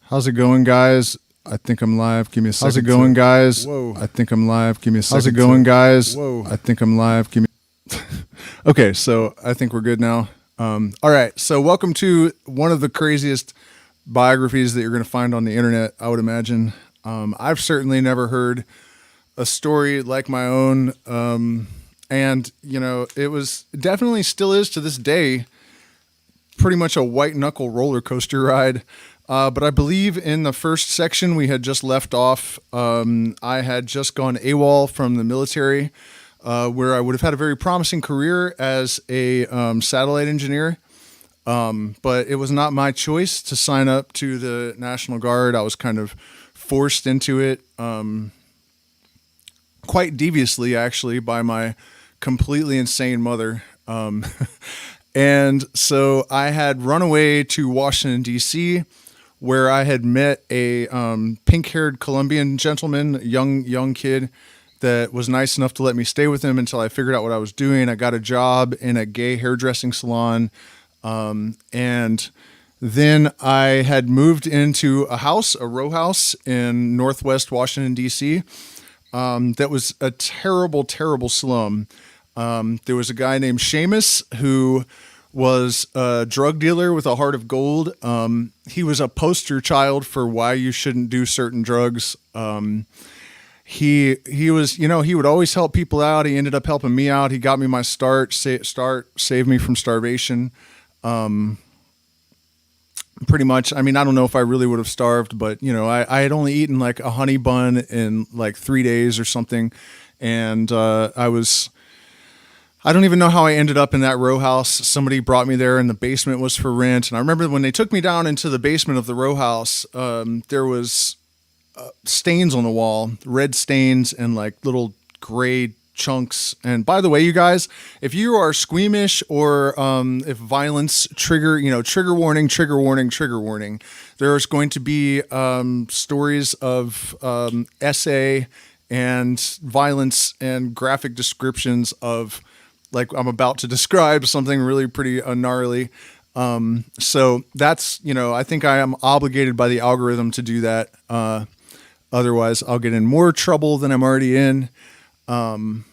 How's it going, guys? I think I'm live. Give me a second. How's it going, guys? Whoa. I think I'm live. Give me a second. How's it going, guys? Whoa. I think I'm live. Give me. Okay, so I think we're good now. All right, so welcome to one of the craziest biographies that you're going to find on the internet, I would imagine. I've certainly never heard a story like my own. And, you know, it was definitely still is to this day pretty much a white knuckle roller coaster ride. But I believe in the first section we had just left off, I had just gone AWOL from the military, where I would have had a very promising career as a satellite engineer. But it was not my choice to sign up to the National Guard. I was kind of forced into it, quite deviously, actually, by my completely insane mother. And so I had run away to Washington, DC, where I had met a pink-haired Colombian gentleman, young kid, that was nice enough to let me stay with him until I figured out what I was doing. I got a job in a gay hairdressing salon, and then I had moved into a row house in northwest Washington, D.C., that was a terrible, terrible slum. There was a guy named Seamus who was a drug dealer with a heart of gold. He was a poster child for why you shouldn't do certain drugs. He was, you know, he would always help people out. He ended up helping me out. He got me my start, saved me from starvation. Pretty much. I mean, I don't know if I really would have starved, but you know, I had only eaten like a honey bun in like 3 days or something. And, I don't even know how I ended up in that row house. Somebody brought me there and the basement was for rent. And I remember when they took me down into the basement of the row house, there was stains on the wall, red stains and like little gray chunks. And by the way, you guys, if you are squeamish or if violence trigger warning, there's going to be stories of essay and violence and graphic descriptions of, like I'm about to describe something really pretty gnarly. So that's, you know, I think I am obligated by the algorithm to do that. Otherwise I'll get in more trouble than I'm already in. And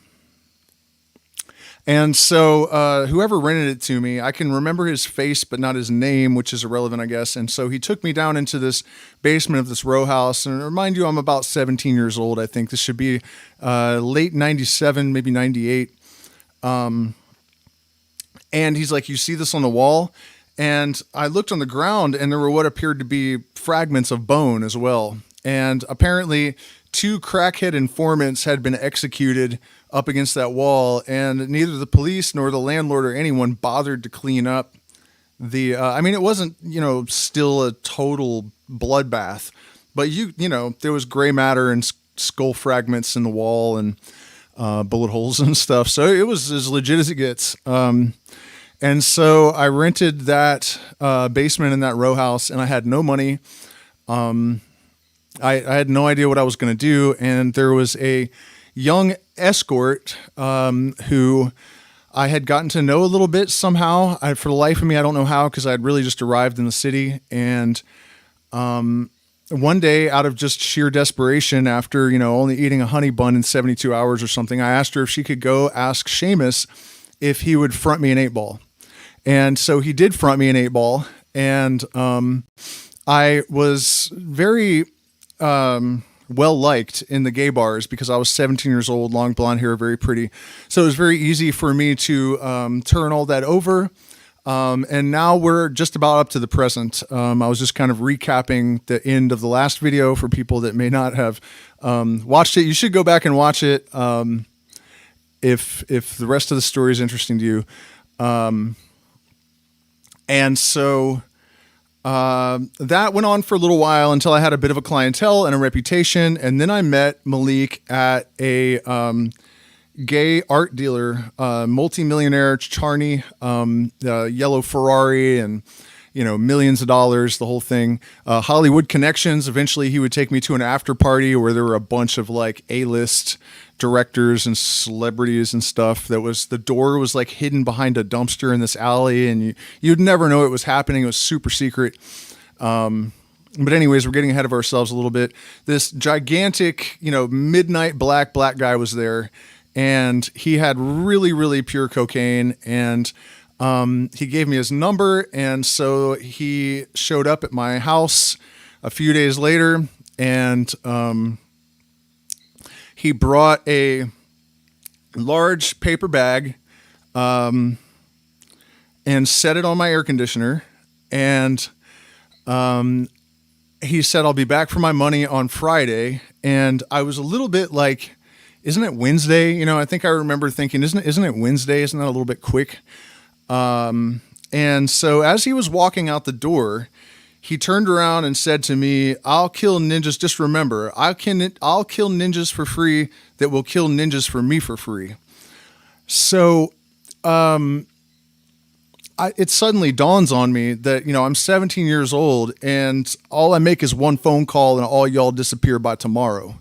so whoever rented it to me, I can remember his face, but not his name, which is irrelevant, I guess. And so he took me down into this basement of this row house. And remind you, I'm about 17 years old. I think this should be late 97, maybe 98. And he's like, you see this on the wall? And I looked on the ground and there were what appeared to be fragments of bone as well. And apparently 2 crackhead informants had been executed up against that wall, and neither the police nor the landlord or anyone bothered to clean up the, I mean, it wasn't, you know, still a total bloodbath, but you know, there was gray matter and skull fragments in the wall and bullet holes and stuff. So it was as legit as it gets. And so I rented that basement in that row house, and I had no money. I had no idea what I was going to do. And there was a young escort who I had gotten to know a little bit somehow. For the life of me, I don't know how, because I had really just arrived in the city. And one day, out of just sheer desperation, after, you know, only eating a honey bun in 72 hours or something, I asked her if she could go ask Seamus if he would front me an 8-ball. And so he did front me an 8-ball. And I was very well liked in the gay bars because I was 17 years old, long blonde hair, very pretty. So it was very easy for me to turn all that over. And now we're just about up to the present. I was just kind of recapping the end of the last video for people that may not have watched it. You should go back and watch it if the rest of the story is interesting to you. And so that went on for a little while until I had a bit of a clientele and a reputation. And then I met Malik at a gay art dealer, multi-millionaire Charney, yellow Ferrari and, you know, millions of dollars, the whole thing. Hollywood connections. Eventually he would take me to an after party where there were a bunch of like A-list directors and celebrities and stuff. The door was like hidden behind a dumpster in this alley, and you'd never know it was happening. It was super secret. But anyways, we're getting ahead of ourselves a little bit. This gigantic, midnight black guy was there, and he had really, really pure cocaine, and he gave me his number, and so he showed up at my house a few days later, and he brought a large paper bag and set it on my air conditioner, and he said, I'll be back for my money on Friday. And I was a little bit like, isn't it Wednesday? I think I remember thinking, isn't it Wednesday? Isn't that a little bit quick? And so as he was walking out the door, he turned around and said to me, I'll kill ninjas. Just remember, I'll kill ninjas for free that will kill ninjas for me for free. So, it suddenly dawns on me that, I'm 17 years old and all I make is one phone call and all y'all disappear by tomorrow.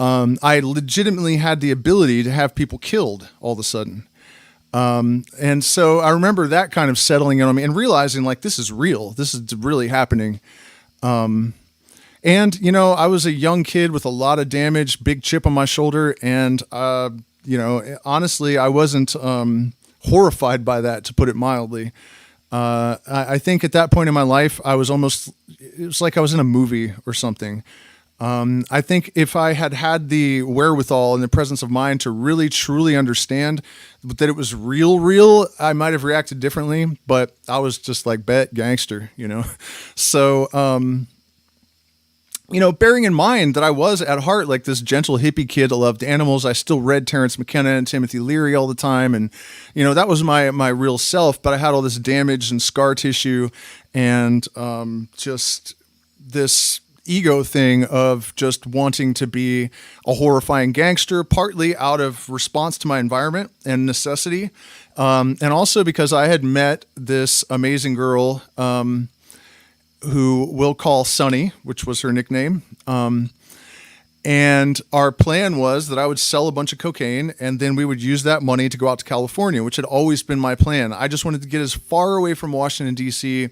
I legitimately had the ability to have people killed all of a sudden. And so I remember that kind of settling in on me and realizing like, this is real. This is really happening. And, I was a young kid with a lot of damage, big chip on my shoulder. And, honestly, I wasn't, horrified by that, to put it mildly. I think at that point in my life, it was like I was in a movie or something. I think if I had the wherewithal and the presence of mind to really, truly understand that it was real, I might have reacted differently, but I was just like, bet gangster, So, bearing in mind that I was at heart like this gentle hippie kid that loved animals, I still read Terrence McKenna and Timothy Leary all the time. And, that was my real self, but I had all this damage and scar tissue and just this ego thing of just wanting to be a horrifying gangster, partly out of response to my environment and necessity. And also because I had met this amazing girl, who we'll call Sunny, which was her nickname. And our plan was that I would sell a bunch of cocaine and then we would use that money to go out to California, which had always been my plan. I just wanted to get as far away from Washington, DC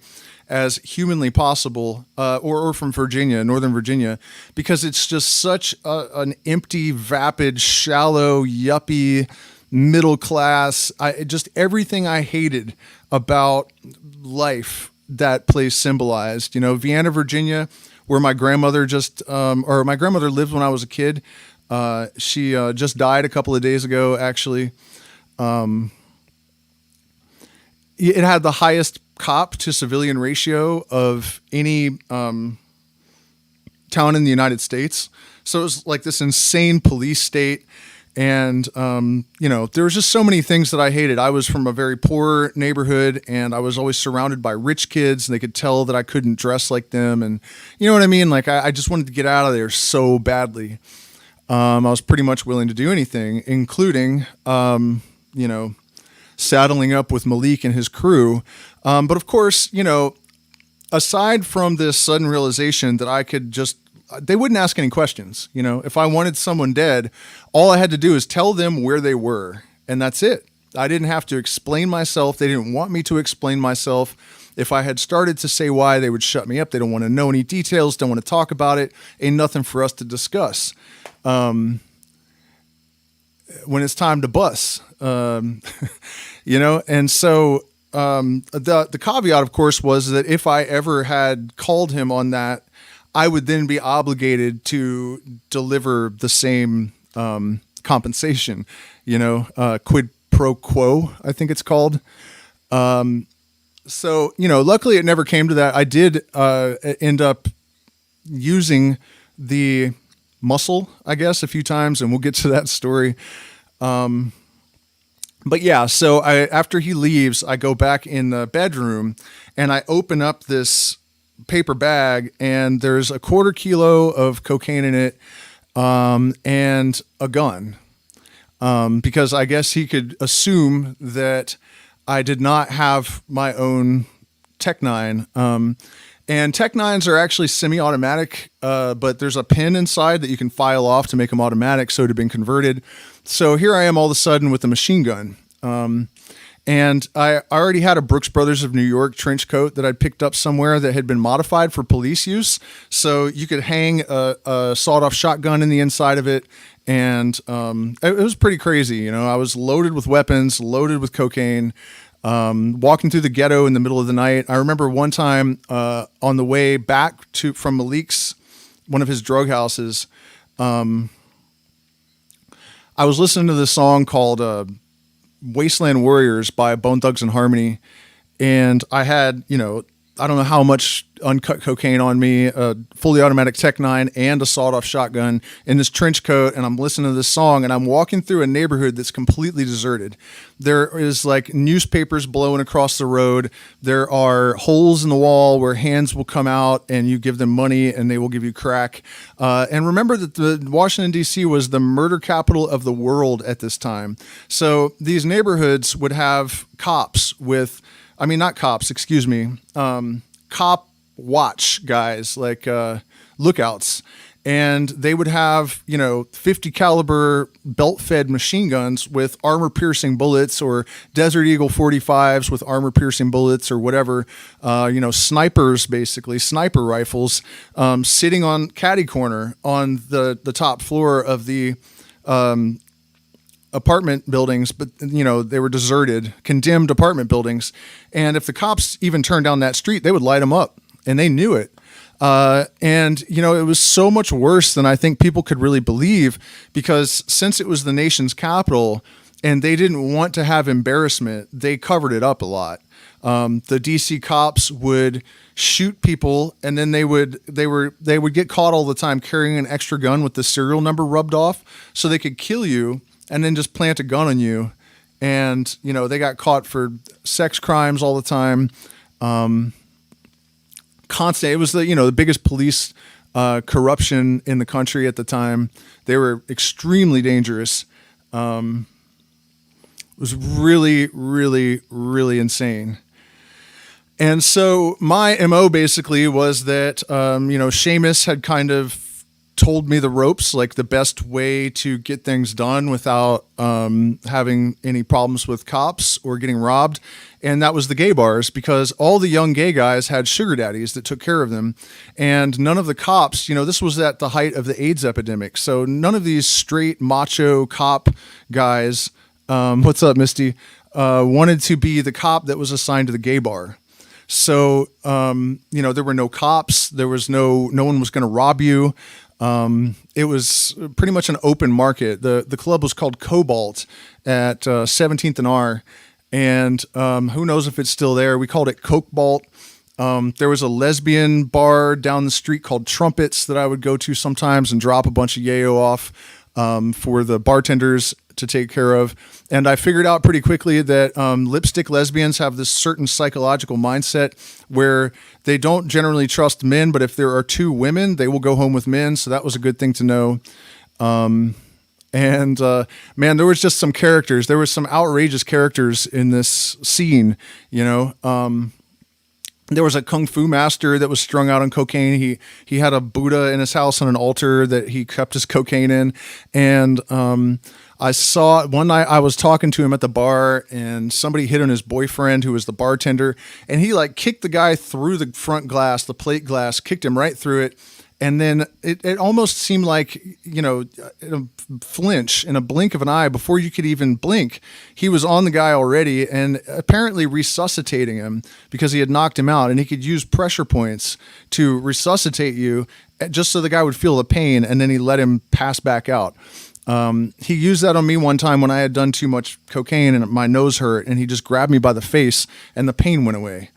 as humanly possible, or from Virginia, Northern Virginia, because it's just such an empty, vapid, shallow, yuppie, middle class. Just everything I hated about life that place symbolized. Vienna, Virginia, where my grandmother my grandmother lived when I was a kid. She just died a couple of days ago, actually. It had the highest cop to civilian ratio of any town in the United States. So it was like this insane police state. And, there was just so many things that I hated. I was from a very poor neighborhood and I was always surrounded by rich kids and they could tell that I couldn't dress like them. And you know what I mean? Like I just wanted to get out of there so badly. I was pretty much willing to do anything, including, saddling up with Malik and his crew. But of course, aside from this sudden realization that they wouldn't ask any questions. If I wanted someone dead, all I had to do is tell them where they were, and that's it. I didn't have to explain myself. They didn't want me to explain myself. If I had started to say why, they would shut me up. They don't want to know any details, don't want to talk about it. Ain't nothing for us to discuss. When it's time to bust, and so the caveat, of course, was that if I ever had called him on that, I would then be obligated to deliver the same compensation, quid pro quo, I think it's called. So, luckily it never came to that. I did end up using the muscle, I guess, a few times, and we'll get to that story. But yeah, so after he leaves, I go back in the bedroom and I open up this paper bag and there's a 1/4 kilo of cocaine in it, and a gun. Because I guess he could assume that I did not have my own Tech 9. And Tech 9s are actually semi-automatic, but there's a pin inside that you can file off to make them automatic, so it had been converted. So here I am all of a sudden with a machine gun. And I already had a Brooks Brothers of New York trench coat that I'd picked up somewhere that had been modified for police use. So you could hang a sawed-off shotgun in the inside of it. And it was pretty crazy. You know, I was loaded with weapons, loaded with cocaine, walking through the ghetto in the middle of the night. I remember one time on the way back from Malik's, one of his drug houses, I was listening to this song called Wasteland Warriors by Bone Thugs and Harmony. And I had, you know, I don't know how much uncut cocaine on me, a fully automatic Tech 9 and a sawed-off shotgun in this trench coat, and I'm listening to this song, and I'm walking through a neighborhood that's completely deserted. There is like newspapers blowing across the road. There are holes in the wall where hands will come out and you give them money and they will give you crack. And remember that the Washington DC was the murder capital of the world at this time. So these neighborhoods would have cops with, I mean, not cops, excuse me, cop watch guys, like lookouts. And they would have, you know, 50 caliber belt-fed machine guns with armor-piercing bullets, or Desert Eagle 45s with armor-piercing bullets, or whatever, you know, snipers, basically, sniper rifles, sitting on caddy corner on the top floor of the apartment buildings. But, you know, they were deserted, condemned apartment buildings. And if the cops even turned down that street, they would light them up, and they knew it. And, you know, it was so much worse than I think people could really believe, because since it was the nation's capital and they didn't want to have embarrassment, they covered it up a lot. The DC cops would shoot people, and then they would get caught all the time carrying an extra gun with the serial number rubbed off, so they could kill you and then just plant a gun on you. And, you know, they got caught for sex crimes all the time. Constant. It was the biggest police corruption in the country at the time. They were extremely dangerous. It was really, really, really insane. And so my MO basically was that, Seamus had kind of told me the ropes, like the best way to get things done without having any problems with cops or getting robbed. And that was the gay bars, because all the young gay guys had sugar daddies that took care of them. And none of the cops, this was at the height of the AIDS epidemic. So none of these straight macho cop guys, what's up, Misty, wanted to be the cop that was assigned to the gay bar. So, there were no cops. There was no one was going to rob you. It was pretty much an open market. The club was called Cobalt at 17th and R. And who knows if it's still there. We called it Cokebalt. There was a lesbian bar down the street called Trumpets that I would go to sometimes and drop a bunch of yayo off for the bartenders to take care of. And I figured out pretty quickly that lipstick lesbians have this certain psychological mindset where they don't generally trust men, but if there are two women, they will go home with men. So that was a good thing to know. And man, there was just some characters. There were some outrageous characters in this scene, There was a kung fu master that was strung out on cocaine. He had a Buddha in his house on an altar that he kept his cocaine in. And I saw one night I was talking to him at the bar, and somebody hit on his boyfriend who was the bartender, and he kicked the guy through the front glass, the plate glass, kicked him right through it. And then it almost seemed like, in a flinch, in a blink of an eye, before you could even blink, he was on the guy already and apparently resuscitating him because he had knocked him out. And he could use pressure points to resuscitate you just so the guy would feel the pain, and then he let him pass back out. He used that on me one time when I had done too much cocaine and my nose hurt, and he just grabbed me by the face and the pain went away.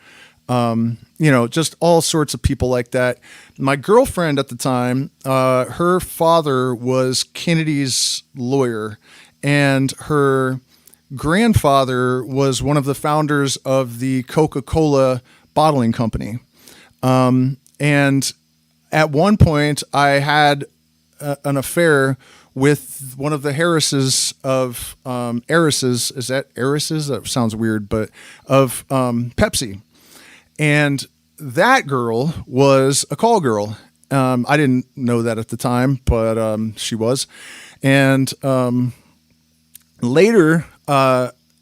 Just all sorts of people like that. My girlfriend at the time, her father was Kennedy's lawyer, and her grandfather was one of the founders of the Coca-Cola bottling company. And at one point I had an affair with one of the heiresses of, heiresses, is that heiresses? That sounds weird, but of, Pepsi. And that girl was a call girl. I didn't know that at the time, but she was. And later,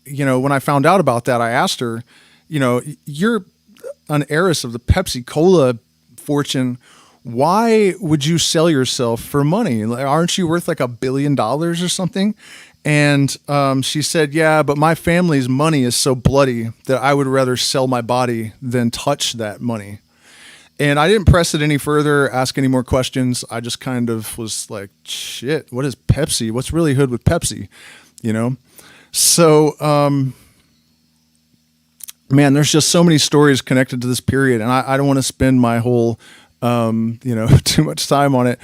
when I found out about that, I asked her, you're an heiress of the Pepsi Cola fortune. Why would you sell yourself for money? Aren't you worth like $1 billion or something? And she said, yeah, but my family's money is so bloody that I would rather sell my body than touch that money. And I didn't press it any further, ask any more questions. I just kind of was like, shit, what is Pepsi? What's really hood with Pepsi? So, man, there's just so many stories connected to this period, and I don't want to spend my whole, too much time on it.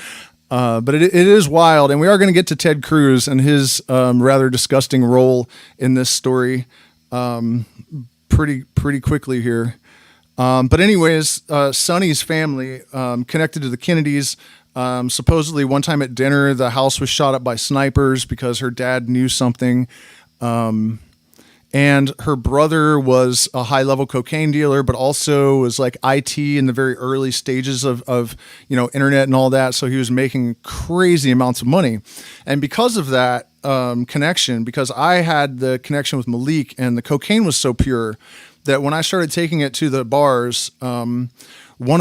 But it is wild, and we are going to get to Ted Cruz and his rather disgusting role in this story pretty quickly here. But anyways, Sonny's family connected to the Kennedys. Supposedly one time at dinner, the house was shot up by snipers because her dad knew something. And her brother was a high-level cocaine dealer, but also was like IT in the very early stages of internet and all that. So he was making crazy amounts of money. And because of that connection, because I had the connection with Malik and the cocaine was so pure that when I started taking it to the bars, one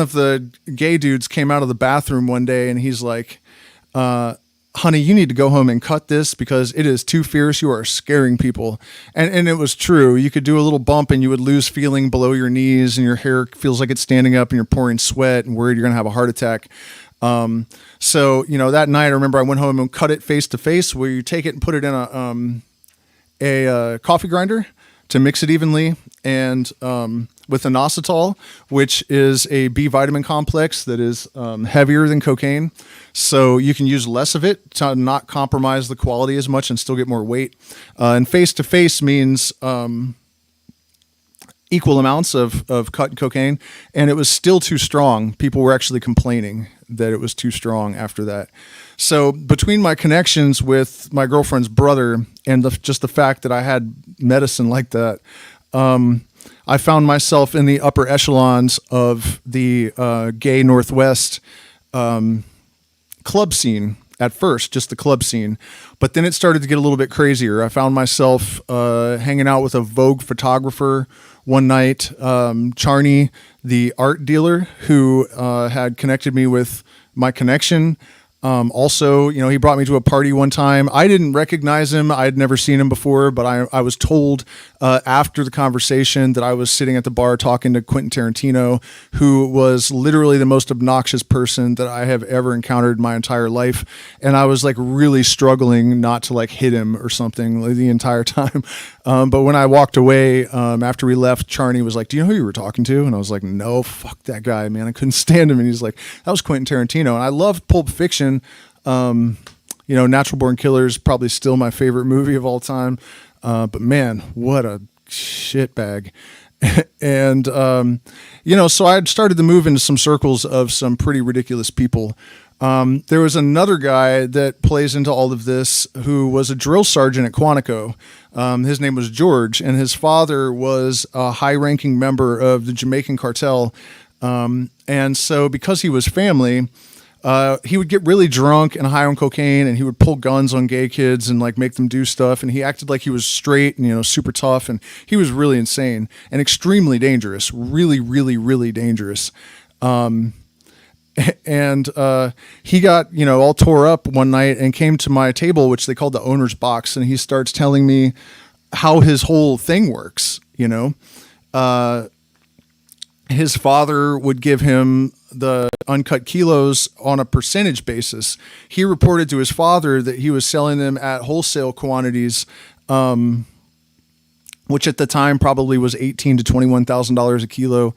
of the gay dudes came out of the bathroom one day and he's like, honey, you need to go home and cut this because it is too fierce. You are scaring people. And it was true. You could do a little bump and you would lose feeling below your knees and your hair feels like it's standing up and you're pouring sweat and worried you're going to have a heart attack. So, that night I remember I went home and cut it face to face where you take it and put it in a coffee grinder to mix it evenly and with inositol, which is a B vitamin complex that is heavier than cocaine. So you can use less of it to not compromise the quality as much and still get more weight. And face-to-face means equal amounts of cut cocaine. And it was still too strong. People were actually complaining that it was too strong after that. So between my connections with my girlfriend's brother and just the fact that I had medicine like that, I found myself in the upper echelons of the gay Northwest club scene at first, just the club scene. But then it started to get a little bit crazier. I found myself hanging out with a Vogue photographer one night, Charney, the art dealer, who had connected me with my connection. Also, he brought me to a party one time. I didn't recognize him. I had never seen him before, but I was told after the conversation that I was sitting at the bar talking to Quentin Tarantino, who was literally the most obnoxious person that I have ever encountered in my entire life. And I was like really struggling not to like hit him or something like, the entire time. But when I walked away, after we left, Charney was like, "Do you know who you were talking to?" And I was like, "No, fuck that guy, man. I couldn't stand him." And he's like, "That was Quentin Tarantino." And I loved Pulp Fiction. Natural Born Killers, probably still my favorite movie of all time. But man, what a shit bag. And, so I had started to move into some circles of some pretty ridiculous people. There was another guy that plays into all of this who was a drill sergeant at Quantico. His name was George, and his father was a high-ranking member of the Jamaican cartel. And so because he was family, he would get really drunk and high on cocaine, and he would pull guns on gay kids and like make them do stuff. And he acted like he was straight and, super tough. And he was really insane and extremely dangerous, really, really, really dangerous. And he got, all tore up one night and came to my table, which they called the owner's box. And he starts telling me how his whole thing works. His father would give him the uncut kilos on a percentage basis. He reported to his father that he was selling them at wholesale quantities, which at the time probably was $18,000 to $21,000 a kilo.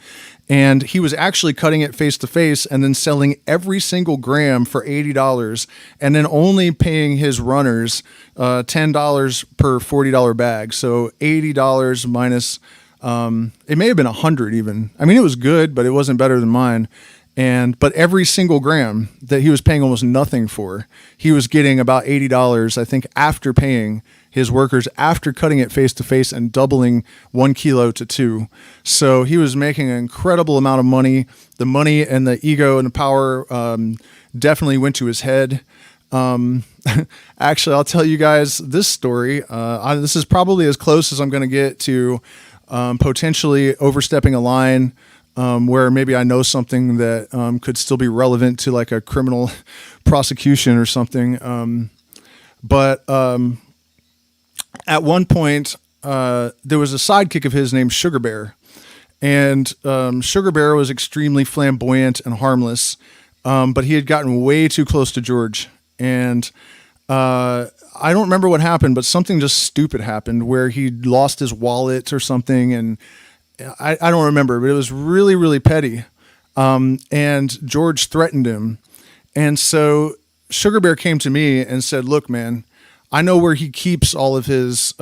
And he was actually cutting it face to face and then selling every single gram for $80 and then only paying his runners $10 per $40 bag. So $80 minus, it may have been 100 even. I mean, it was good, but it wasn't better than mine. But every single gram that he was paying almost nothing for, he was getting about $80, I think, after paying his workers, after cutting it face to face and doubling 1 kilo to 2. So he was making an incredible amount of money. The money and the ego and the power definitely went to his head. Actually, I'll tell you guys this story. This is probably as close as I'm going to get to potentially overstepping a line where maybe I know something that could still be relevant to like a criminal prosecution or something. But at one point, there was a sidekick of his named Sugar Bear. And Sugar Bear was extremely flamboyant and harmless, but he had gotten way too close to George. And I don't remember what happened, but something just stupid happened where he lost his wallet or something. And I don't remember, but it was really, really petty. And George threatened him. And so Sugar Bear came to me and said, look, man, I know where he keeps all of his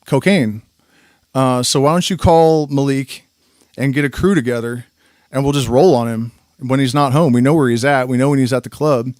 cocaine. So why don't you call Malik and get a crew together and we'll just roll on him when he's not home. We know where he's at. We know when he's at the club.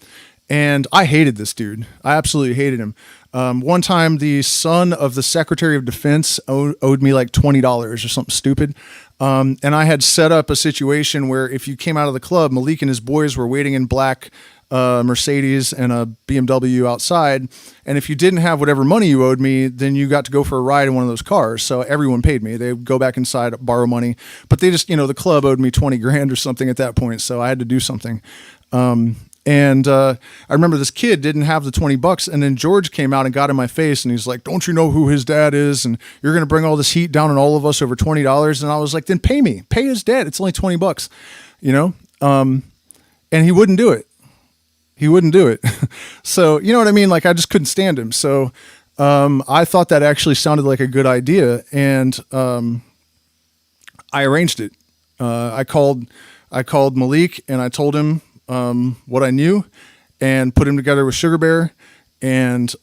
And I hated this dude. I absolutely hated him. One time the son of the Secretary of Defense owed me like $20 or something stupid. And I had set up a situation where if you came out of the club, Malik and his boys were waiting in black Mercedes and a BMW outside. And if you didn't have whatever money you owed me, then you got to go for a ride in one of those cars. So everyone paid me. They would go back inside, borrow money, but they just, the club owed me 20 grand or something at that point. So I had to do something. And I remember this kid didn't have the $20, and then George came out and got in my face, and he's like, "Don't you know who his dad is? And you're going to bring all this heat down on all of us over $20." And I was like, "Then pay me, pay his dad. It's only $20, And he wouldn't do it. He wouldn't do it. So you know what I mean? Like I just couldn't stand him. So I thought that actually sounded like a good idea, and I arranged it. I called Malik and I told him what I knew and put him together with Sugar Bear. And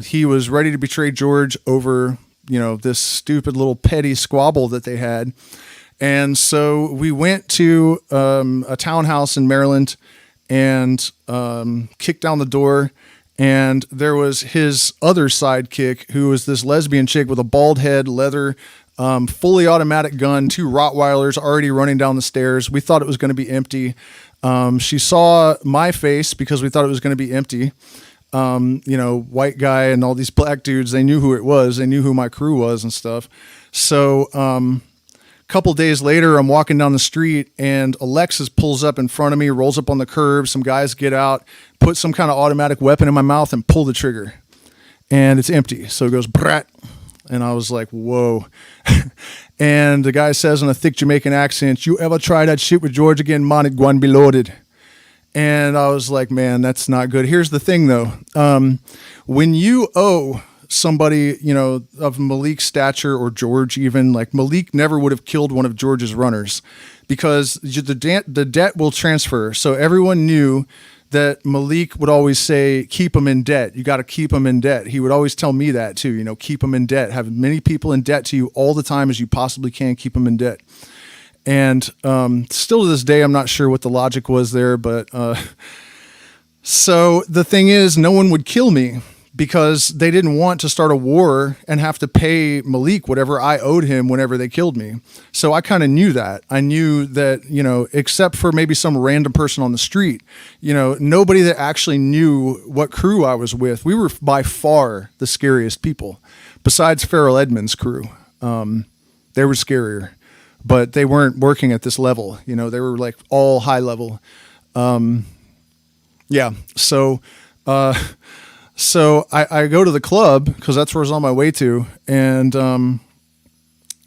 he was ready to betray George over, this stupid little petty squabble that they had. And so we went to a townhouse in Maryland and kicked down the door. And there was his other sidekick, who was this lesbian chick with a bald head, leather, fully automatic gun, 2 Rottweilers already running down the stairs. We thought it was going to be empty. She saw my face because we thought it was going to be empty. White guy and all these black dudes, they knew who it was. They knew who my crew was and stuff. So a couple days later, I'm walking down the street and Alexis pulls up in front of me, rolls up on the curb. Some guys get out, put some kind of automatic weapon in my mouth and pull the trigger. And it's empty. So it goes, brat. And I was like, whoa. And the guy says in a thick Jamaican accent, "You ever try that shit with George again, man, it gwine be loaded." And I was like, man, that's not good. Here's the thing, though. When you owe somebody, of Malik's stature or George even, like Malik never would have killed one of George's runners because the debt will transfer. So everyone knew that Malik would always say, keep them in debt. You got to keep them in debt. He would always tell me that too, keep them in debt. Have many people in debt to you all the time as you possibly can. Keep them in debt. And still to this day, I'm not sure what the logic was there. But so the thing is, no one would kill me because they didn't want to start a war and have to pay Malik whatever I owed him whenever they killed me. So I kind of knew that. I knew that, except for maybe some random person on the street, nobody that actually knew what crew I was with. We were by far the scariest people besides Farrell Edmonds' crew. They were scarier, but they weren't working at this level. They were like all high level. Yeah. So I go to the club because that's where I was on my way to. And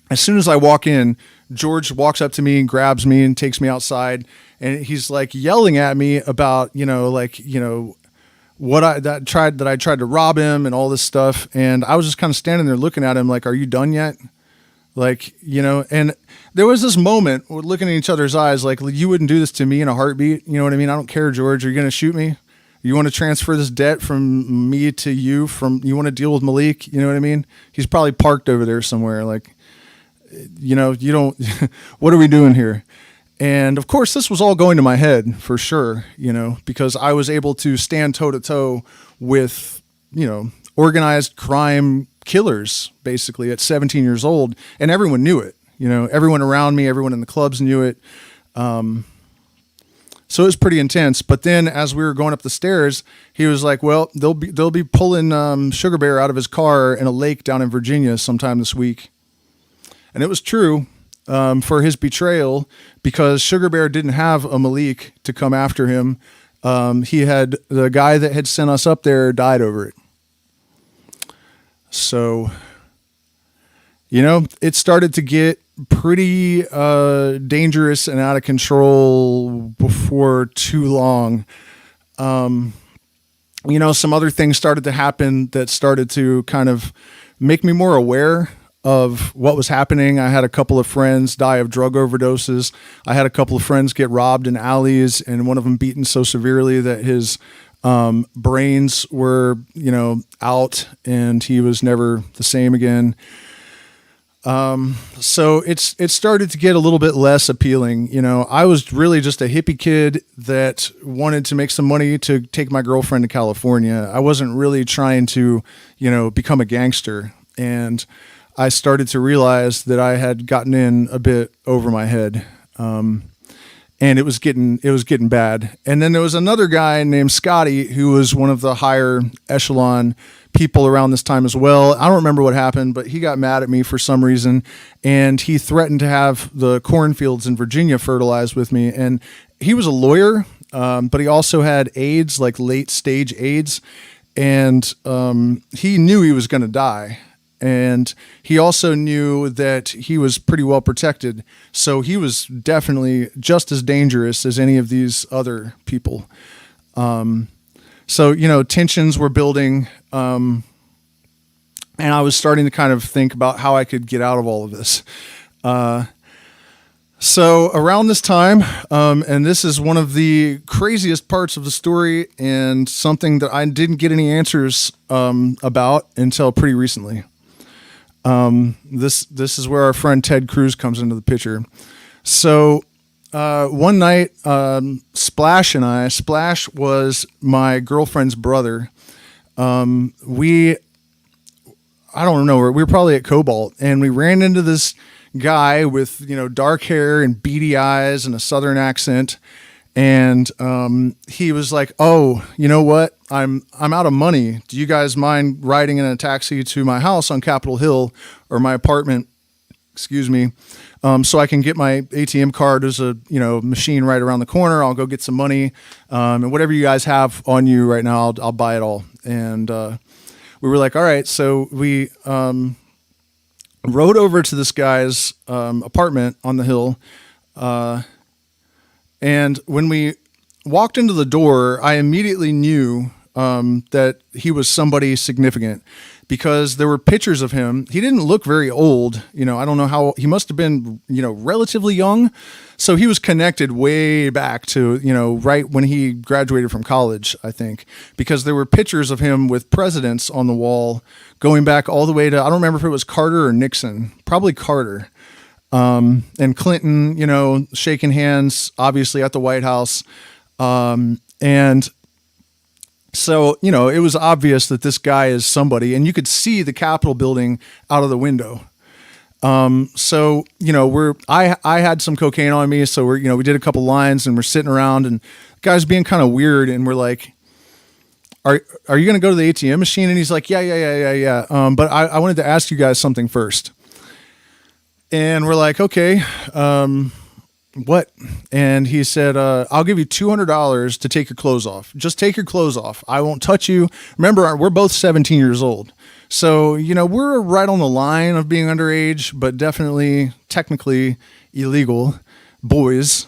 as soon as I walk in, George walks up to me and grabs me and takes me outside. And he's like yelling at me about, what I tried to rob him and all this stuff. And I was just kind of standing there looking at him like, are you done yet? Like, and there was this moment we're looking at each other's eyes, like, you wouldn't do this to me in a heartbeat. You know what I mean? I don't care, George. Are you going to shoot me? You want to transfer this debt from me to you? You want to deal with Malik? You know what I mean? He's probably parked over there somewhere. Like, you don't, what are we doing here? And of course, this was all going to my head for sure, because I was able to stand toe to toe with, organized crime killers basically at 17 years old. And everyone knew it, everyone around me, everyone in the clubs knew it. So it was pretty intense. But then as we were going up the stairs, he was like, well, they'll be pulling Sugar Bear out of his car in a lake down in Virginia sometime this week. And it was true for his betrayal, because Sugar Bear didn't have a Malik to come after him. The guy that had sent us up there died over it. So, it started to get pretty dangerous and out of control before too long. Some other things started to happen that started to kind of make me more aware of what was happening. I had a couple of friends die of drug overdoses. I had a couple of friends get robbed in alleys, and one of them beaten so severely that his brains were, out, and he was never the same again. So it started to get a little bit less appealing. I was really just a hippie kid that wanted to make some money to take my girlfriend to California. I wasn't really trying to, become a gangster. And I started to realize that I had gotten in a bit over my head. And it was getting bad. And then there was another guy named Scotty, who was one of the higher echelon people around this time as well. I don't remember what happened, but he got mad at me for some reason, and he threatened to have the cornfields in Virginia fertilized with me. And he was a lawyer, but he also had AIDS, like late stage AIDS. And he knew he was going to die. And he also knew that he was pretty well protected. So he was definitely just as dangerous as any of these other people. So, tensions were building. And I was starting to kind of think about how I could get out of all of this. So around this time, and this is one of the craziest parts of the story, and something that I didn't get any answers about until pretty recently. This is where our friend Ted Cruz comes into the picture. So one night, Splash was my girlfriend's brother. I don't know, we were probably at Cobalt, and we ran into this guy with, dark hair and beady eyes and a Southern accent. And he was like, "Oh, you know what? I'm out of money. Do you guys mind riding in a taxi to my house on Capitol Hill, or my apartment, excuse me, so I can get my ATM card? There's a machine right around the corner. I'll go get some money, and whatever you guys have on you right now, I'll buy it all." And we were like, "All right." So we rode over to this guy's apartment on the hill. And when we walked into the door, I immediately knew that he was somebody significant, because there were pictures of him. He didn't look very old. I don't know how, he must have been, relatively young. So he was connected way back to, right when he graduated from college, I think, because there were pictures of him with presidents on the wall going back all the way to, I don't remember if it was Carter or Nixon, probably Carter. And Clinton, shaking hands, obviously at the White House. And so, it was obvious that this guy is somebody, and you could see the Capitol building out of the window. So, I had some cocaine on me. So we did a couple lines, and we're sitting around, and the guy's being kind of weird. And we're like, are you going to go to the ATM machine? And he's like, yeah. But I wanted to ask you guys something first. And we're like, okay, what? And he said, I'll give you $200 to take your clothes off. Just take your clothes off. I won't touch you. Remember, we're both 17 years old. So, we're right on the line of being underage, but definitely technically illegal boys.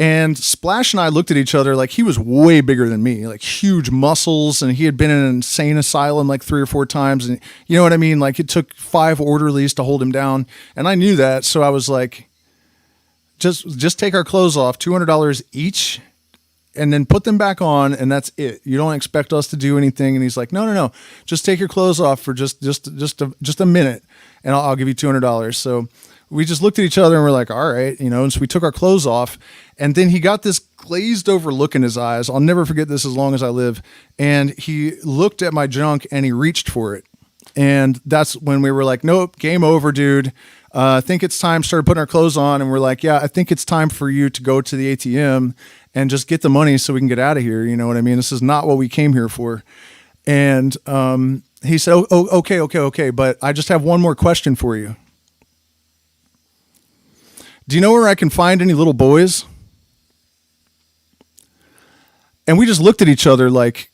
And Splash and I looked at each other like he was way bigger than me, like huge muscles, and he had been in an insane asylum like 3 or 4 times. And you know what I mean? Like it took 5 orderlies to hold him down. And I knew that. So I was like, just take our clothes off, $200 each, and then put them back on. And that's it. You don't expect us to do anything. And he's like, no. Just take your clothes off for just a minute, and I'll give you $200. So we just looked at each other and we're like, all right, and so we took our clothes off, and then he got this glazed over look in his eyes. I'll never forget this as long as I live. And he looked at my junk and he reached for it. And that's when we were like, nope, game over, dude. I think it's time. Started putting our clothes on, and we're like, yeah, I think it's time for you to go to the ATM and just get the money so we can get out of here. You know what I mean? This is not what we came here for. And he said, okay, but I just have one more question for you. Do you know where I can find any little boys? And we just looked at each other like,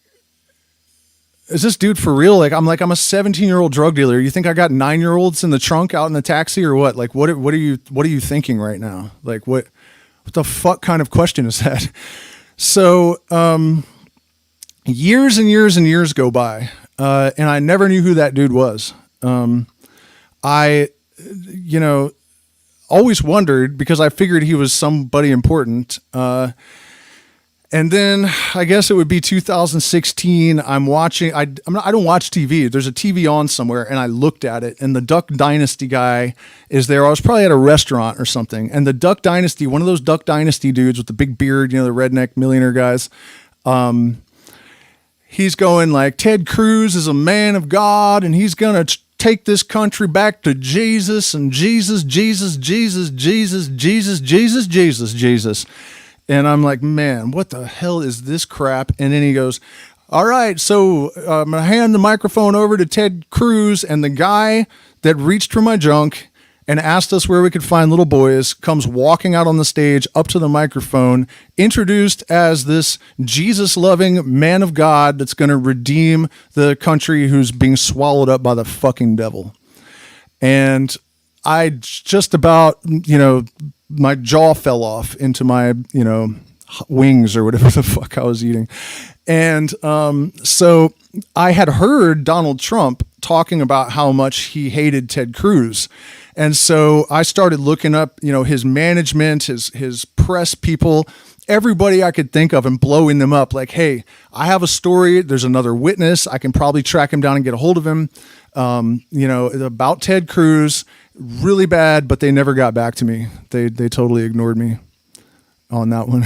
is this dude for real? I'm a 17-year-old drug dealer. You think I got 9-year-olds in the trunk out in the taxi or what? Like, what are you thinking right now? Like, what the fuck kind of question is that? So, years and years and years go by, and I never knew who that dude was. I always wondered because I figured he was somebody important. And then I guess it would be 2016. I'm watching. I don't watch TV. There's a TV on somewhere, and I looked at it, and the Duck Dynasty guy is there. I was probably at a restaurant or something, and the Duck Dynasty, one of those Duck Dynasty dudes with the big beard, the redneck millionaire guys. He's going like, Ted Cruz is a man of God, and he's gonna take this country back to Jesus and Jesus. And I'm like, man, what the hell is this crap? And then he goes, all right, so I'm going to hand the microphone over to Ted Cruz. And the guy that reached for my junk and asked us where we could find little boys comes walking out on the stage up to the microphone, introduced as this Jesus-loving man of God that's going to redeem the country who's being swallowed up by the fucking devil. And I just about, my jaw fell off into my, wings or whatever the fuck I was eating. And so I had heard Donald Trump talking about how much he hated Ted Cruz. And so I started looking up, his management, his press people, everybody I could think of, and blowing them up like, hey, I have a story. There's another witness. I can probably track him down and get a hold of him, about Ted Cruz. Really bad, but they never got back to me. They totally ignored me on that one.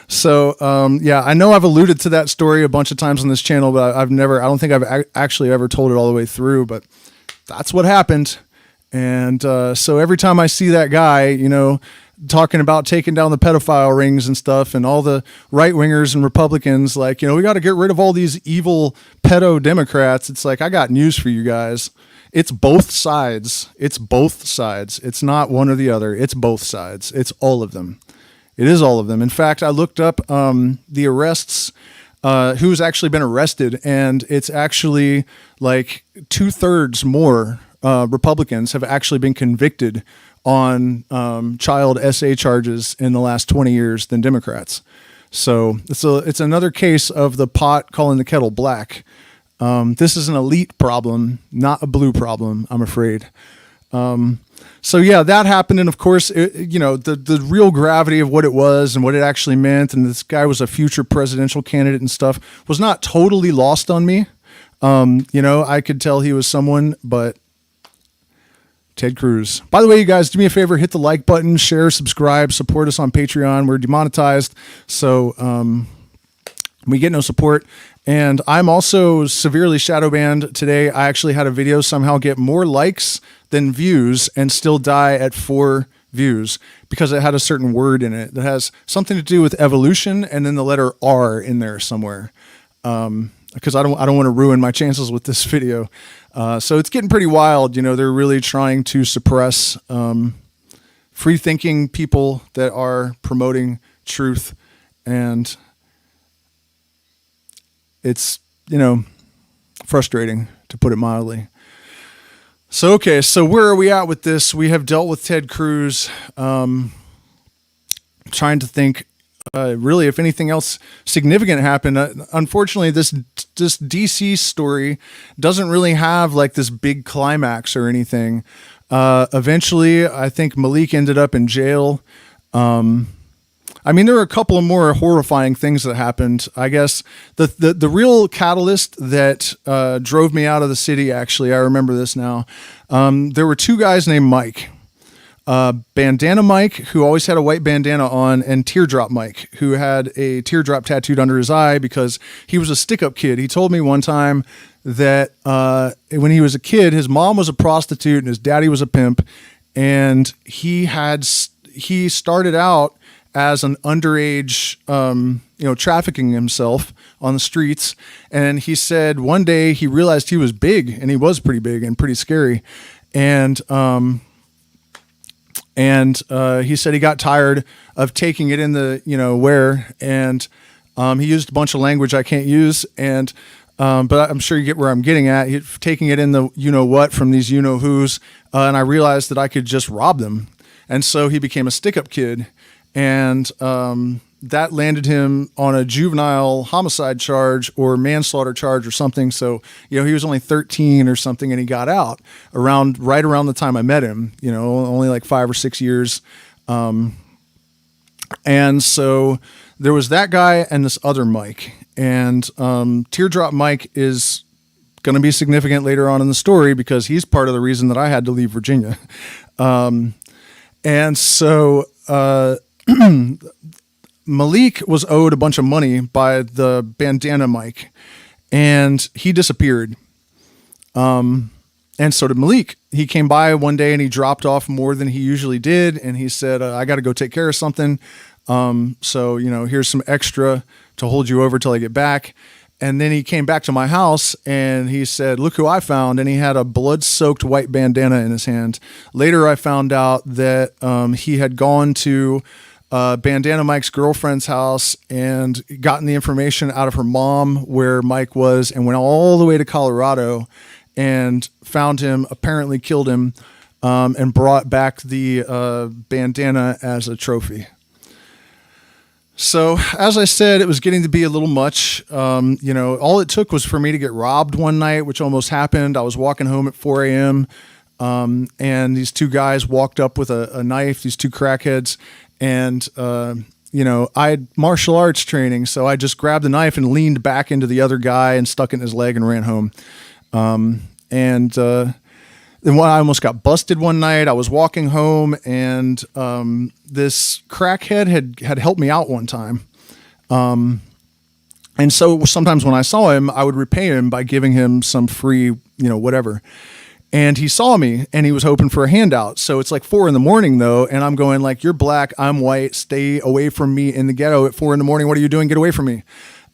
So, I know I've alluded to that story a bunch of times on this channel, but I don't think I've actually ever told it all the way through, but that's what happened. And so every time I see that guy, talking about taking down the pedophile rings and stuff, and all the right-wingers and Republicans, like, we got to get rid of all these evil pedo Democrats. It's like, I got news for you guys. It's both sides. It's both sides. It's not one or the other. It's both sides. It's all of them. It is all of them. In fact, I looked up the arrests, who's actually been arrested, and it's actually like 2/3 more Republicans have actually been convicted on child SA charges in the last 20 years than Democrats. So it's another case of the pot calling the kettle black. This is an elite problem, not a blue problem, I'm afraid. So yeah, that happened. And of course, the real gravity of what it was and what it actually meant, and this guy was a future presidential candidate and stuff, was not totally lost on me. I could tell he was someone, but Ted Cruz. By the way, you guys, do me a favor, hit the like button, share, subscribe, support us on Patreon. We're demonetized, so we get no support. And I'm also severely shadow banned today. I actually had a video somehow get more likes than views and still die at 4 views because it had a certain word in it that has something to do with evolution and then the letter R in there somewhere. Because I don't want to ruin my chances with this video. So it's getting pretty wild. They're really trying to suppress free-thinking people that are promoting truth, and it's, frustrating, to put it mildly. So, okay, so where are we at with this? We have dealt with Ted Cruz. Trying to think, really, if anything else significant happened. Unfortunately, this DC story doesn't really have like this big climax or anything. Eventually, I think Malik ended up in jail. There were a couple of more horrifying things that happened. I guess the real catalyst that drove me out of the city, actually, I remember this now. There were 2 guys named Mike. Bandana Mike, who always had a white bandana on, and Teardrop Mike, who had a teardrop tattooed under his eye because he was a stick-up kid. He told me one time that when he was a kid, his mom was a prostitute and his daddy was a pimp. and he started out as an underage, trafficking himself on the streets. And he said one day he realized he was big, and he was pretty big and pretty scary. And he said he got tired of taking it in the, where, and he used a bunch of language I can't use. And but I'm sure you get where I'm getting at. Taking it in the what from these who's, and I realized that I could just rob them. And so he became a stick-up kid. And that landed him on a juvenile homicide charge or manslaughter charge or something. So, he was only 13 or something, and he got out right around the time I met him, only like 5 or 6 years. And so there was that guy and this other Mike. And Teardrop Mike is going to be significant later on in the story because he's part of the reason that I had to leave Virginia. And so Malik was owed a bunch of money by the bandana Mike, and he disappeared. And so did Malik. He came by one day and he dropped off more than he usually did. And he said, I got to go take care of something. So, here's some extra to hold you over till I get back. And then he came back to my house and he said, look who I found. And he had a blood-soaked white bandana in his hand. Later, I found out that he had gone to Bandana Mike's girlfriend's house and gotten the information out of her mom where Mike was, and went all the way to Colorado and found him, apparently killed him, and brought back the bandana as a trophy. So, as I said, it was getting to be a little much. All it took was for me to get robbed one night, which almost happened. I was walking home at 4 a.m., and these two guys walked up with a knife, these two crackheads, and, I had martial arts training, so I just grabbed the knife and leaned back into the other guy and stuck it in his leg and ran home. Then I almost got busted one night. I was walking home, and this crackhead had helped me out one time. And so sometimes when I saw him, I would repay him by giving him some free, whatever. And he saw me, and he was hoping for a handout. So it's like 4 a.m. though, and I'm going like, you're black, I'm white, stay away from me in the ghetto at 4 a.m. What are you doing? Get away from me.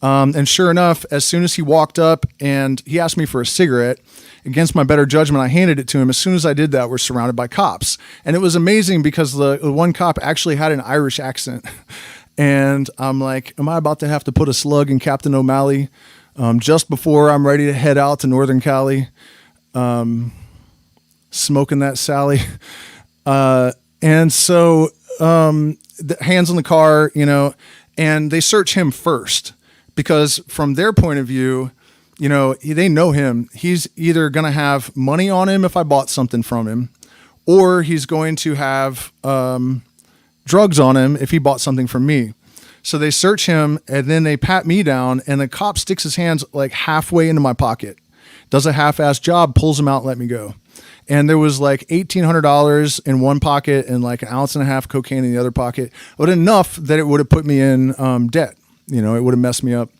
And sure enough, as soon as he walked up and he asked me for a cigarette, against my better judgment, I handed it to him. As soon as I did that, we're surrounded by cops. And it was amazing because the one cop actually had an Irish accent. And I'm like, am I about to have to put a slug in Captain O'Malley just before I'm ready to head out to Northern Cali? Smoking that Sally. And so the hands on the car, and they search him first because from their point of view, they know him. He's either going to have money on him if I bought something from him, or he's going to have drugs on him if he bought something from me. So they search him, and then they pat me down, and the cop sticks his hands like halfway into my pocket, does a half-assed job, pulls him out, and let me go. And there was like $1,800 in one pocket and like 1.5 ounces cocaine in the other pocket, but enough that it would have put me in debt. It would have messed me up.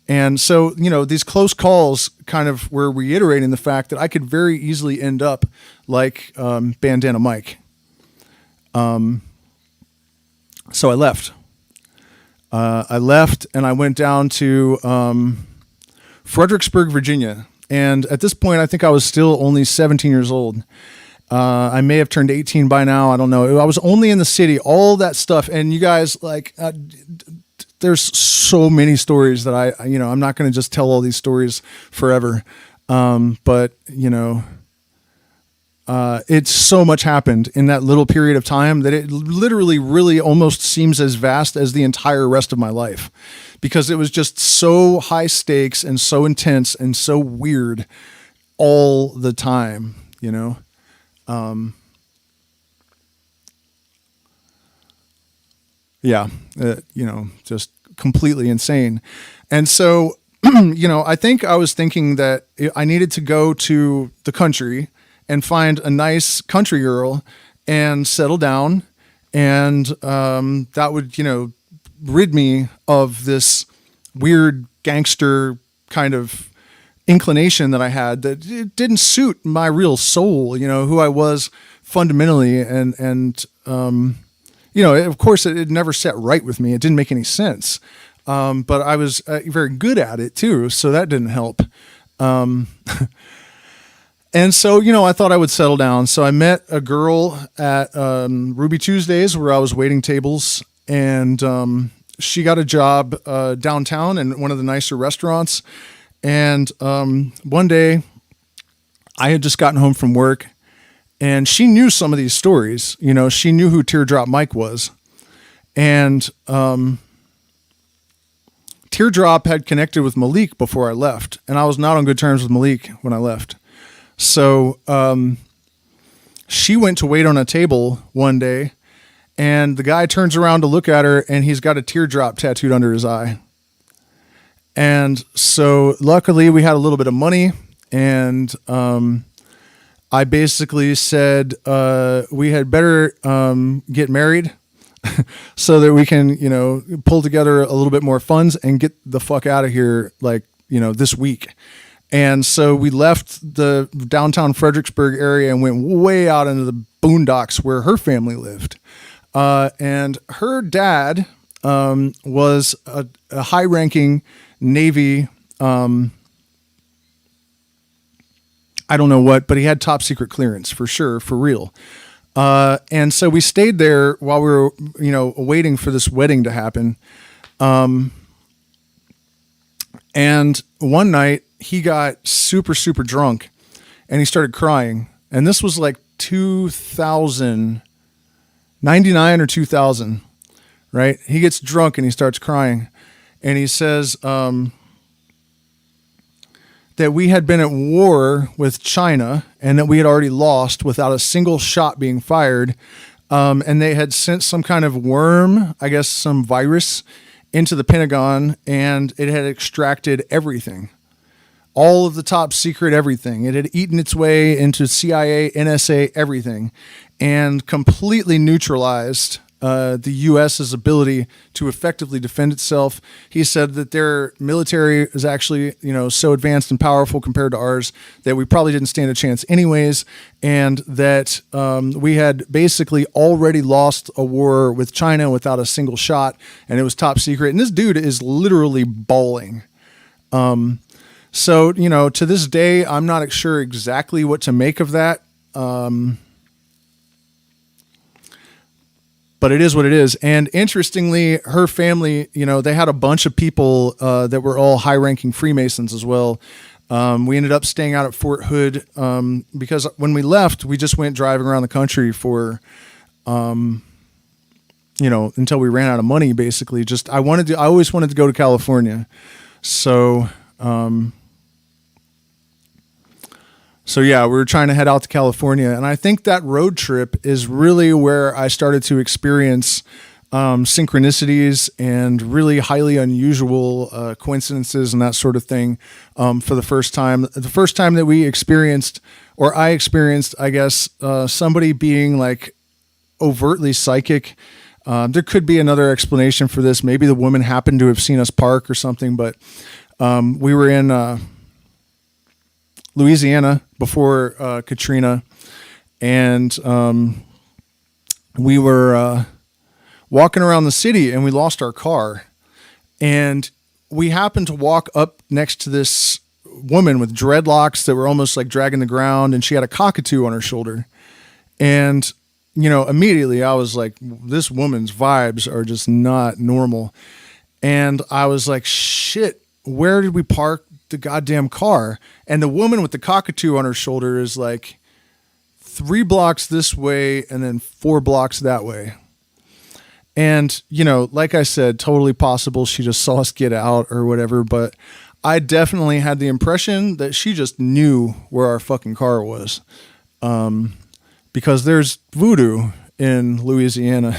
And so, these close calls kind of were reiterating the fact that I could very easily end up like Bandana Mike. So I left. And I went down to Fredericksburg, Virginia. And at this point, I think I was still only 17 years old. I may have turned 18 by now. I don't know. I was only in the city, all that stuff. And you guys, there's so many stories that I'm not going to just tell all these stories forever. But it's so much happened in that little period of time that it literally really almost seems as vast as the entire rest of my life, because it was just so high stakes and so intense and so weird all the time, just completely insane. And so, I think I was thinking that I needed to go to the country and find a nice country girl and settle down. And that would, rid me of this weird gangster kind of inclination that I had that it didn't suit my real soul, who I was fundamentally, and of course, it never sat right with me. It didn't make any sense. But I was very good at it too, so that didn't help. And so, I thought I would settle down. So I met a girl at Ruby Tuesdays where I was waiting tables, and she got a job downtown in one of the nicer restaurants. And one day, I had just gotten home from work, and she knew some of these stories. She knew who Teardrop Mike was. And Teardrop had connected with Malik before I left, and I was not on good terms with Malik when I left. So she went to wait on a table one day, and the guy turns around to look at her, and he's got a teardrop tattooed under his eye. And so luckily we had a little bit of money, and I basically said we had better get married so that we can, pull together a little bit more funds and get the fuck out of here, this week. And so we left the downtown Fredericksburg area and went way out into the boondocks where her family lived. And her dad was a high-ranking Navy, I don't know what, but he had top secret clearance for sure, for real. And so we stayed there while we were, waiting for this wedding to happen. And one night he got super, super drunk and he started crying. And this was like 2099 or 2000, right? He gets drunk and he starts crying, and he says, that we had been at war with China and that we had already lost without a single shot being fired. And they had sent some kind of worm, I guess some virus, into the Pentagon, and it had extracted everything. All of the top secret everything. It had eaten its way into CIA, NSA, everything, and completely neutralized the U.S.'s ability to effectively defend itself. He said that their military is actually, so advanced and powerful compared to ours that we probably didn't stand a chance anyways, and that we had basically already lost a war with China without a single shot, and it was top secret. And this dude is literally bawling. So, to this day, I'm not sure exactly what to make of that. But it is what it is. And interestingly, her family, they had a bunch of people that were all high-ranking Freemasons as well. We ended up staying out at Fort Hood because when we left, we just went driving around the country for, until we ran out of money, basically. I always wanted to go to California. So yeah, we were trying to head out to California, and I think that road trip is really where I started to experience synchronicities and really highly unusual coincidences and that sort of thing for the first time. The first time that we experienced, or I experienced, I guess, somebody being like overtly psychic. There could be another explanation for this. Maybe the woman happened to have seen us park or something, but we were in Louisiana before Katrina, and we were walking around the city, and we lost our car, and we happened to walk up next to this woman with dreadlocks that were almost like dragging the ground, and she had a cockatoo on her shoulder. And immediately I was like, this woman's vibes are just not normal. And I was like, shit, where did we park the goddamn car? And the woman with the cockatoo on her shoulder is like 3 blocks this way and then 4 blocks that way. And, like I said, totally possible she just saw us get out or whatever, but I definitely had the impression that she just knew where our fucking car was. Because there's voodoo in Louisiana,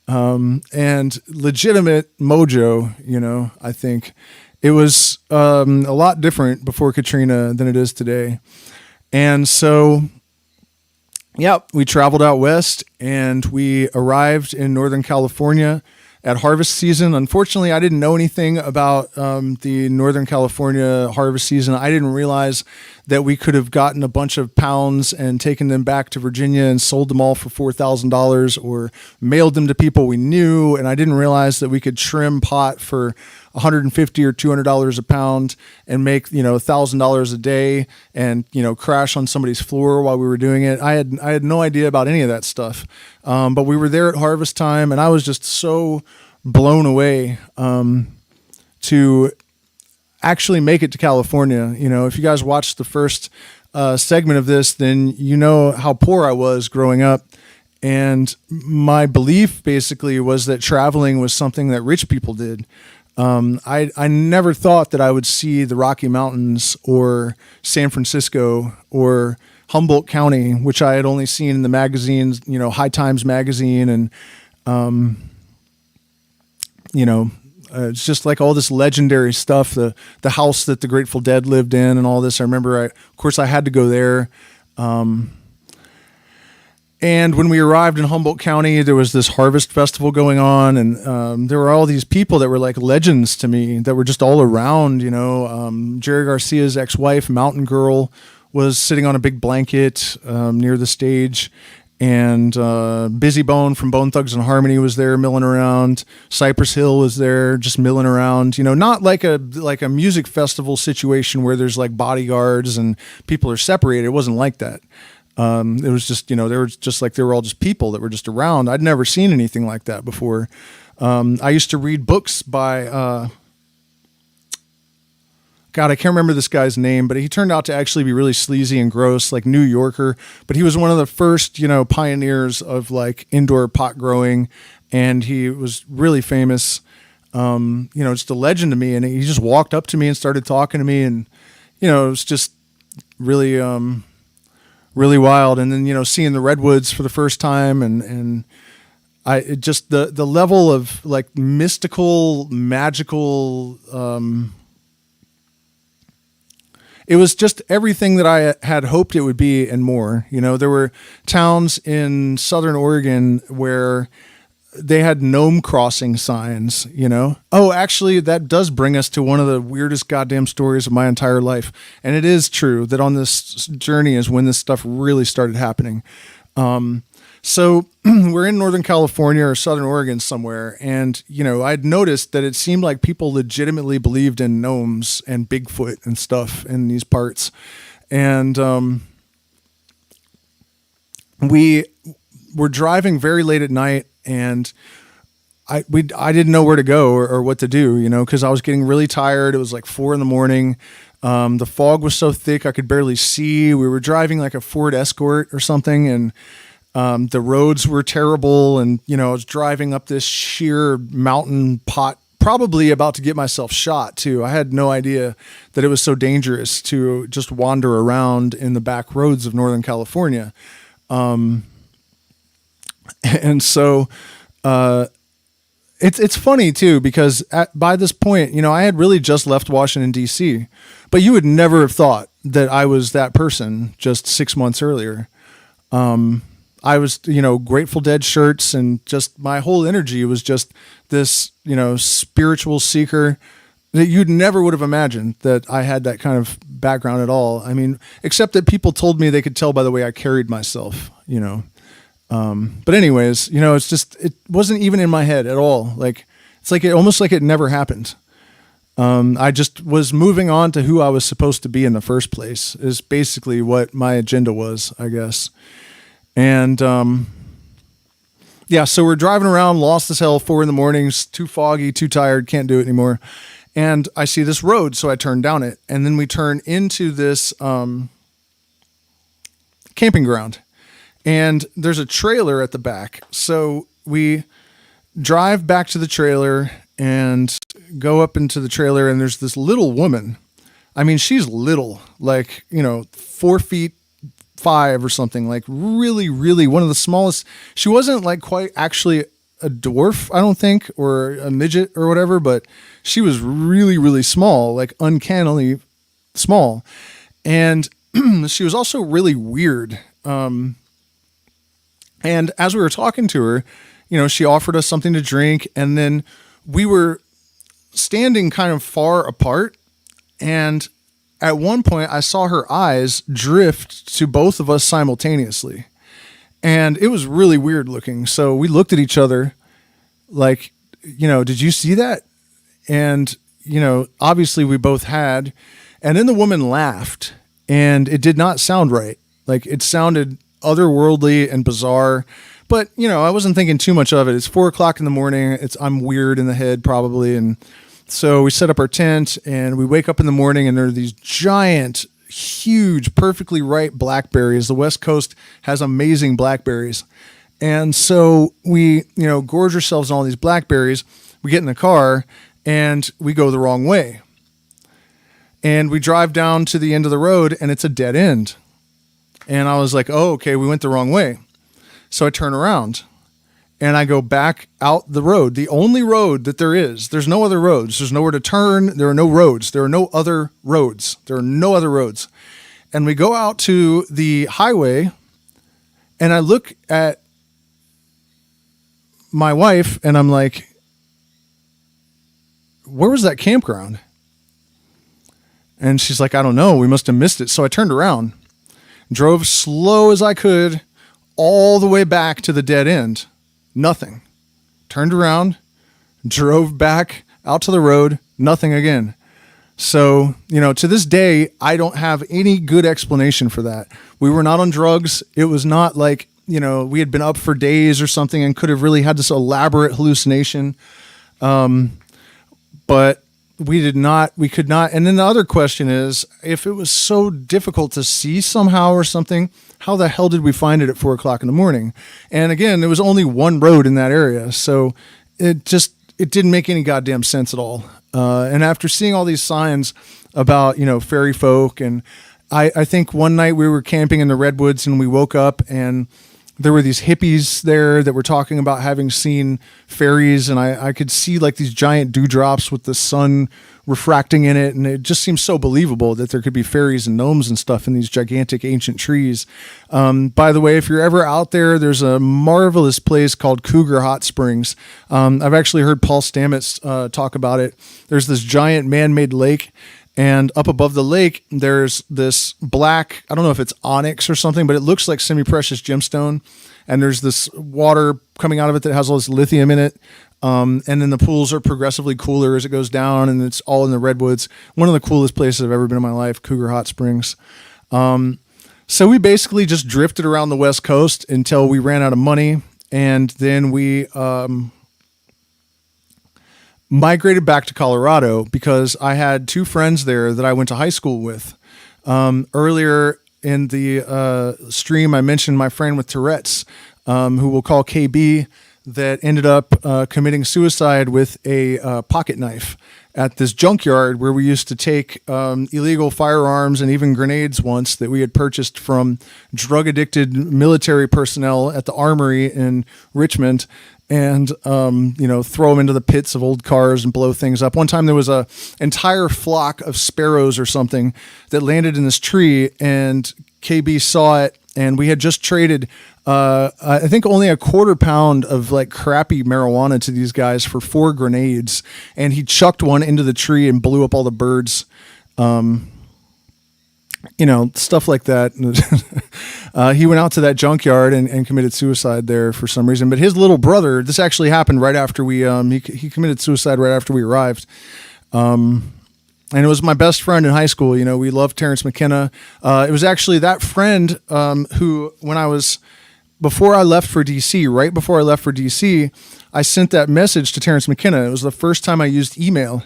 and legitimate mojo, I think. It was a lot different before Katrina than it is today. And so, yeah, we traveled out west and we arrived in Northern California at harvest season. Unfortunately, I didn't know anything about the Northern California harvest season. I didn't realize that we could have gotten a bunch of pounds and taken them back to Virginia and sold them all for $4,000 or mailed them to people we knew. And I didn't realize that we could trim pot for $150 or $200 a pound and make, $1,000 a day and, crash on somebody's floor while we were doing it. I had no idea about any of that stuff. But we were there at harvest time, and I was just so blown away to actually make it to California. If you guys watched the first segment of this, then you know how poor I was growing up. And my belief basically was that traveling was something that rich people did. I never thought that I would see the Rocky Mountains or San Francisco or Humboldt County, which I had only seen in the magazines, High Times magazine. And, it's just like all this legendary stuff, the house that the Grateful Dead lived in and all this. I remember, of course, I had to go there. And when we arrived in Humboldt County, there was this harvest festival going on, and there were all these people that were like legends to me that were just all around. Jerry Garcia's ex-wife, Mountain Girl, was sitting on a big blanket near the stage. And Busy Bone from Bone Thugs and Harmony was there milling around. Cypress Hill was there just milling around. Not like a music festival situation where there's like bodyguards and people are separated. It wasn't like that. It was just, they were all just people that were just around. I'd never seen anything like that before. I used to read books by God, I can't remember this guy's name, but he turned out to actually be really sleazy and gross, like New Yorker. But he was one of the first, pioneers of like indoor pot growing, and he was really famous. Just a legend to me. And he just walked up to me and started talking to me, and it was just really, really wild. And then seeing the redwoods for the first time, and the level of like mystical, magical. It was just everything that I had hoped it would be and more. There were towns in Southern Oregon where they had gnome crossing signs, Oh, actually, that does bring us to one of the weirdest goddamn stories of my entire life. And it is true that on this journey is when this stuff really started happening. So we're in Northern California or Southern Oregon somewhere. And, I'd noticed that it seemed like people legitimately believed in gnomes and Bigfoot and stuff in these parts. And we were driving very late at night, and I didn't know where to go or what to do, because I was getting really tired. It was like 4 a.m. The fog was so thick I could barely see. We were driving like a Ford Escort or something, and the roads were terrible, and, I was driving up this sheer mountain pot, probably about to get myself shot too. I had no idea that it was so dangerous to just wander around in the back roads of Northern California. And so, it's funny too, because by this point, I had really just left Washington DC, but you would never have thought that I was that person just 6 months earlier. I was, Grateful Dead shirts, and just my whole energy was just this, spiritual seeker that you'd never would have imagined that I had that kind of background at all. I mean, except that people told me they could tell by the way I carried myself, But anyways, it's just, it wasn't even in my head at all. Like, it's like almost like it never happened. I just was moving on to who I was supposed to be in the first place is basically what my agenda was, I guess. And, so we're driving around, lost as hell, 4 a.m, too foggy, too tired, can't do it anymore. And I see this road, so I turn down it. And then we turn into this camping ground. And there's a trailer at the back. So we drive back to the trailer and go up into the trailer, and there's this little woman. I mean, she's little, like, 4'5" or something, like really, really one of the smallest. She wasn't like quite actually a dwarf, I don't think, or a midget or whatever, but she was really, really small, like uncannily small. And she was also really weird. And as we were talking to her, she offered us something to drink, and then we were standing kind of far apart, and at one point I saw her eyes drift to both of us simultaneously. And it was really weird looking. So we looked at each other like, did you see that? And, obviously we both had. And then the woman laughed, and it did not sound right. Like, it sounded otherworldly and bizarre. But, I wasn't thinking too much of it. It's 4:00 in the morning. I'm weird in the head probably. And so we set up our tent, and we wake up in the morning, and there are these giant, huge, perfectly ripe blackberries. The West Coast has amazing blackberries. And so we, gorge ourselves on all these blackberries. We get in the car, and we go the wrong way. And we drive down to the end of the road, and it's a dead end. And I was like, oh, okay, we went the wrong way. So I turn around, and I go back out the road, the only road that there is. There's no other roads. There's nowhere to turn. There are no roads. There are no other roads. There are no other roads. And we go out to the highway, and I look at my wife, and I'm like, where was that campground? And she's like, I don't know. We must have missed it. So I turned around, drove slow as I could all the way back to the dead end. Nothing. Turned around, drove back out to the road. Nothing again. So, to this day, I don't have any good explanation for that. We were not on drugs. It was not like, we had been up for days or something and could have really had this elaborate hallucination. But we could not. And then the other question is, if it was so difficult to see somehow or something, how the hell did we find it at 4:00 in the morning? And again, there was only one road in that area. So it didn't make any goddamn sense at all. And after seeing all these signs about, fairy folk, and I think one night we were camping in the redwoods, and we woke up, and there were these hippies there that were talking about having seen fairies, and I could see like these giant dewdrops with the sun refracting in it, and it just seems so believable that there could be fairies and gnomes and stuff in these gigantic ancient trees. By the way, if you're ever out there, there's a marvelous place called Cougar Hot Springs. I've actually heard Paul Stamets talk about it. There's this giant man-made lake, and up above the lake, there's this black, I don't know if it's onyx or something, but it looks like semi-precious gemstone. And there's this water coming out of it that has all this lithium in it. And then the pools are progressively cooler as it goes down, and it's all in the redwoods. One of the coolest places I've ever been in my life, Cougar Hot Springs. So we basically just drifted around the West Coast until we ran out of money. And then we migrated back to Colorado because I had two friends there that I went to high school with. Earlier in the stream, I mentioned my friend with Tourette's, who we'll call KB, that ended up committing suicide with a pocket knife at this junkyard where we used to take illegal firearms and even grenades once that we had purchased from drug-addicted military personnel at the Armory in Richmond, and throw them into the pits of old cars and blow things up. One time there was a entire flock of sparrows or something that landed in this tree, and KB saw it, and we had just traded I think only a quarter pound of like crappy marijuana to these guys for 4 grenades, and he chucked one into the tree and blew up all the birds. Stuff like that. He went out to that junkyard and committed suicide there for some reason. But his little brother, this actually happened right after he committed suicide right after we arrived. And it was my best friend in high school. We loved Terrence McKenna. It was actually that friend who, before I left for DC, right before I left for DC, I sent that message to Terrence McKenna. It was the first time I used email,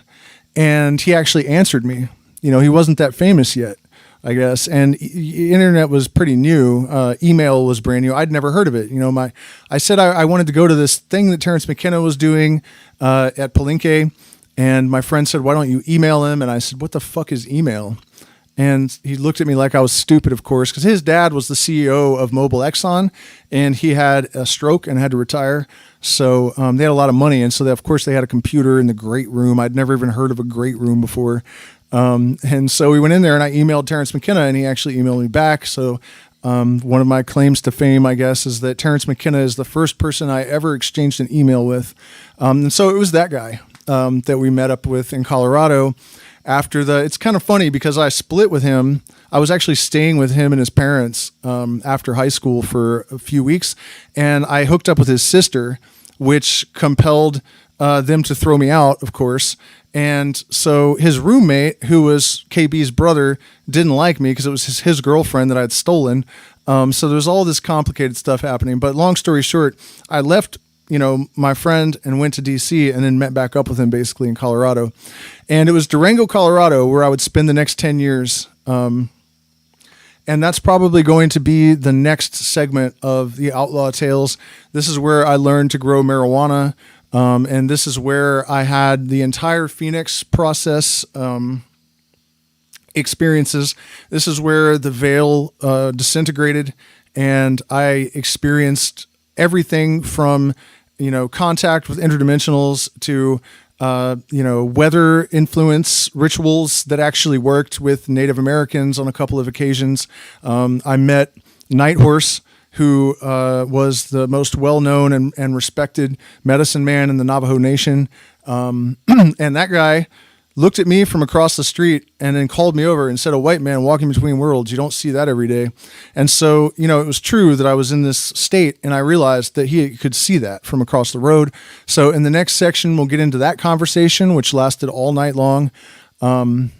and he actually answered me. He wasn't that famous yet, I guess. And internet was pretty new. Email was brand new. I'd never heard of it. I said I wanted to go to this thing that Terrence McKenna was doing at Palenque, and my friend said, why don't you email him? And I said, what the fuck is email? And he looked at me like I was stupid, of course, because his dad was the CEO of Mobil Exxon, and he had a stroke and had to retire. So they had a lot of money, and so of course they had a computer in the great room. I'd never even heard of a great room before. And so we went in there, and I emailed Terrence McKenna, and he actually emailed me back. So one of my claims to fame, I guess, is that Terrence McKenna is the first person I ever exchanged an email with. And so it was that guy that we met up with in Colorado. after it's kind of funny because I split with him. I was actually staying with him and his parents after high school for a few weeks, and I hooked up with his sister, which compelled them to throw me out, of course. And so his roommate, who was KB's brother, didn't like me because it was his girlfriend that I had stolen. So there's all this complicated stuff happening. But long story short, I left, my friend and went to DC and then met back up with him basically in Colorado. And it was Durango, Colorado, where I would spend the next 10 years. And that's probably going to be the next segment of the Outlaw Tales. This is where I learned to grow marijuana. And this is where I had the entire Phoenix process experiences. This is where the veil disintegrated, and I experienced everything from, contact with interdimensionals to, weather influence rituals that actually worked with Native Americans on a couple of occasions. I met Night Horse, who was the most well-known and respected medicine man in the Navajo Nation. And that guy looked at me from across the street and then called me over and said, "A white man walking between worlds. You don't see that every day." And so, it was true that I was in this state, and I realized that he could see that from across the road. So in the next section, we'll get into that conversation, which lasted all night long. And,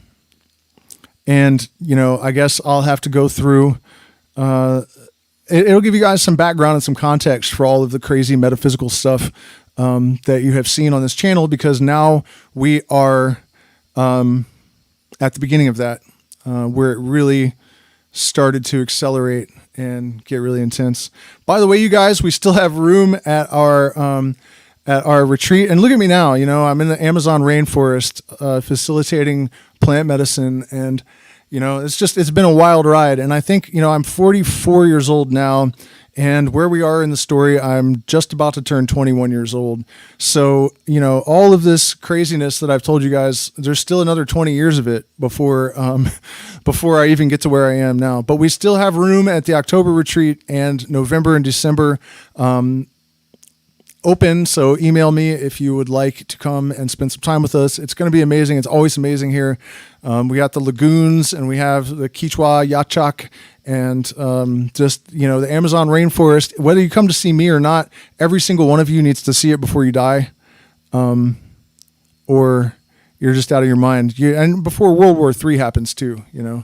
I guess I'll have to go through... It'll give you guys some background and some context for all of the crazy metaphysical stuff that you have seen on this channel, because now we are at the beginning of that, where it really started to accelerate and get really intense. By the way, you guys, we still have room at our retreat. And look at me now, I'm in the Amazon rainforest facilitating plant medicine, and it's been a wild ride. And I think, I'm 44 years old now, and where we are in the story, I'm just about to turn 21 years old. So, all of this craziness that I've told you guys, there's still another 20 years of it before I even get to where I am now. But we still have room at the October retreat and November and December open. So email me if you would like to come and spend some time with us. It's going to be amazing. It's always amazing here. We got the lagoons, and we have the Quichua Yachak, and the Amazon rainforest. Whether you come to see me or not, every single one of you needs to see it before you die, or you're just out of your mind. And before World War III happens too. You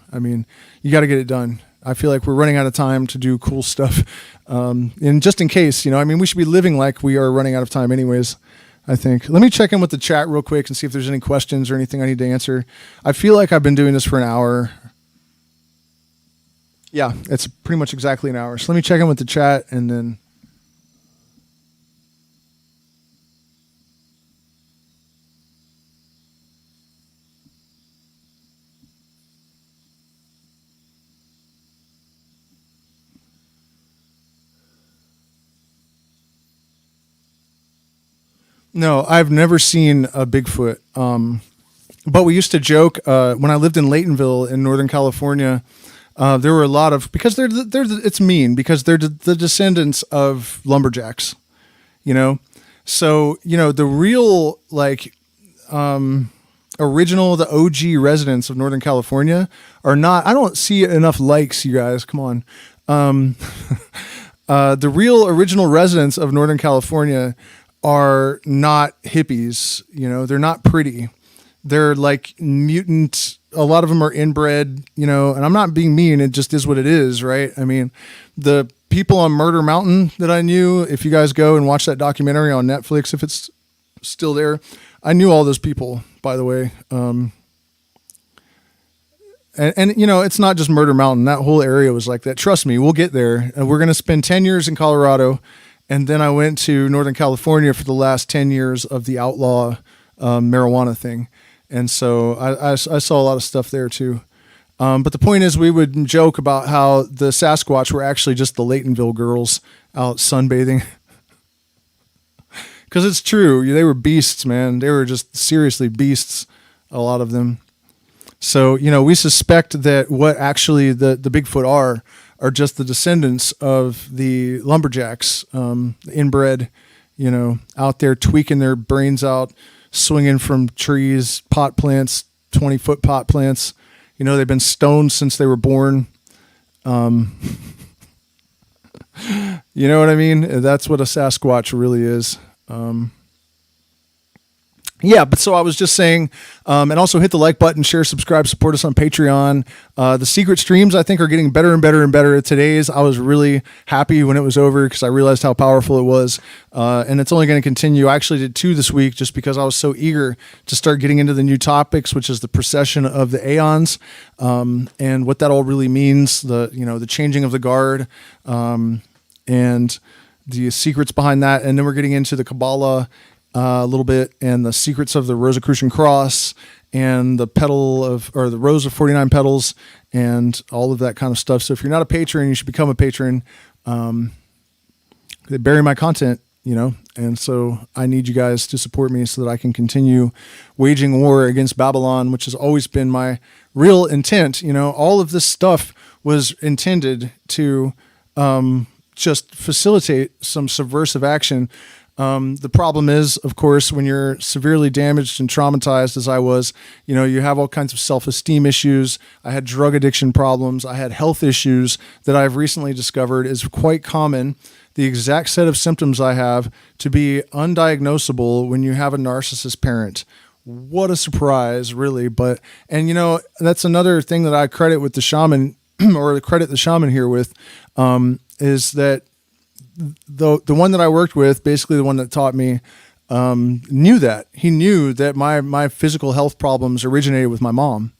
got to get it done. I feel like we're running out of time to do cool stuff. And just in case, we should be living like we are running out of time anyways, I think. Let me check in with the chat real quick and see if there's any questions or anything I need to answer. I feel like I've been doing this for an hour. Yeah, it's pretty much exactly an hour. So let me check in with the chat and then... No, I've never seen a Bigfoot. But we used to joke when I lived in Laytonville in Northern California. There were a lot of, because it's mean because they're the descendants of lumberjacks, So the real original, the OG residents of Northern California are not. I don't see enough likes, you guys. Come on. The real original residents of Northern California are not hippies, they're not pretty. They're like mutant. A lot of them are inbred, and I'm not being mean. It just is what it is, right? I mean, the people on Murder Mountain that I knew, if you guys go and watch that documentary on Netflix, if it's still there, I knew all those people, by the way. And it's not just Murder Mountain. That whole area was like that. Trust me, we'll get there. We're going to spend 10 years in Colorado. And then I went to Northern California for the last 10 years of the outlaw marijuana thing. And so I saw a lot of stuff there too. But the point is, we would joke about how the Sasquatch were actually just the Laytonville girls out sunbathing. Because it's true. They were beasts, man. They were just seriously beasts, a lot of them. So, we suspect that what actually the Bigfoot are just the descendants of the lumberjacks, inbred, out there tweaking their brains out, swinging from trees, pot plants, 20-foot pot plants. You know, they've been stoned since they were born. You know what I mean? That's what a Sasquatch really is. Yeah, but so I was just saying, and also hit the like button, share, subscribe, support us on Patreon. The secret streams, I think, are getting better and better and better. Today's, I was really happy when it was over because I realized how powerful it was. And it's only going to continue. I actually did 2 this week just because I was so eager to start getting into the new topics, which is the procession of the aeons, and what that all really means, the changing of the guard, and the secrets behind that. And then we're getting into the Kabbalah a little bit, and the secrets of the Rosicrucian cross, and the the rows of 49 petals, and all of that kind of stuff. So if you're not a patron, you should become a patron. They bury my content, and so I need you guys to support me so that I can continue waging war against Babylon, which has always been my real intent. All of this stuff was intended to just facilitate some subversive action. The problem is, of course, when you're severely damaged and traumatized, as I was, you have all kinds of self-esteem issues. I had drug addiction problems. I had health issues that I've recently discovered is quite common. The exact set of symptoms I have to be undiagnosable when you have a narcissist parent. What a surprise, really. And that's another thing that I credit with the shaman, or credit the shaman here with, is that the one that I worked with, basically the one that taught me, knew that. He knew that my physical health problems originated with my mom.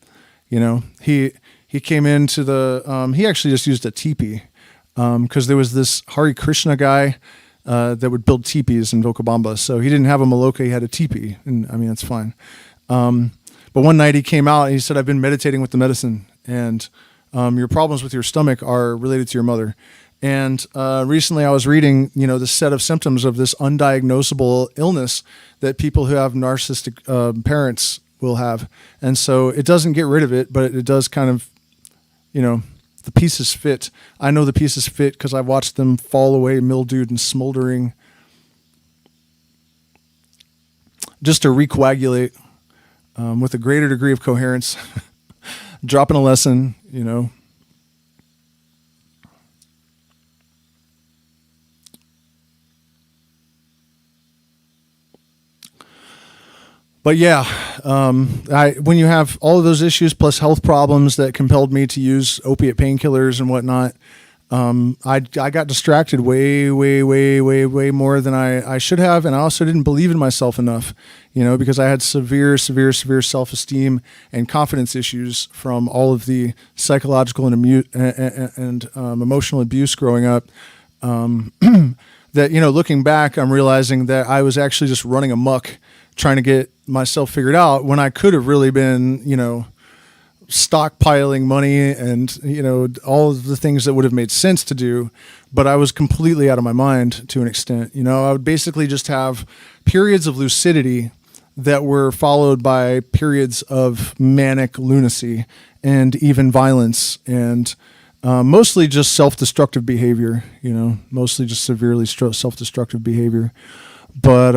He came into he actually just used a teepee, because there was this Hare Krishna guy that would build teepees in Vilcabamba. So he didn't have a maloka, he had a teepee. And I mean, that's fine. But one night he came out and he said, I've been meditating with the medicine, and your problems with your stomach are related to your mother. And recently I was reading, the set of symptoms of this undiagnosable illness that people who have narcissistic parents will have. And so it doesn't get rid of it, but it does kind of, the pieces fit. I know the pieces fit because I've watched them fall away, mildewed and smoldering, just to recoagulate with a greater degree of coherence, dropping a lesson, But yeah, when you have all of those issues plus health problems that compelled me to use opiate painkillers and whatnot, I got distracted way more than I should have, and I also didn't believe in myself enough, because I had severe self-esteem and confidence issues from all of the psychological and emotional abuse growing up. That looking back, I'm realizing that I was actually just running amok, trying to get myself figured out when I could have really been, stockpiling money and, all of the things that would have made sense to do. But I was completely out of my mind to an extent. I would basically just have periods of lucidity that were followed by periods of manic lunacy and even violence, and mostly just self-destructive behavior, mostly just severely self-destructive behavior. But,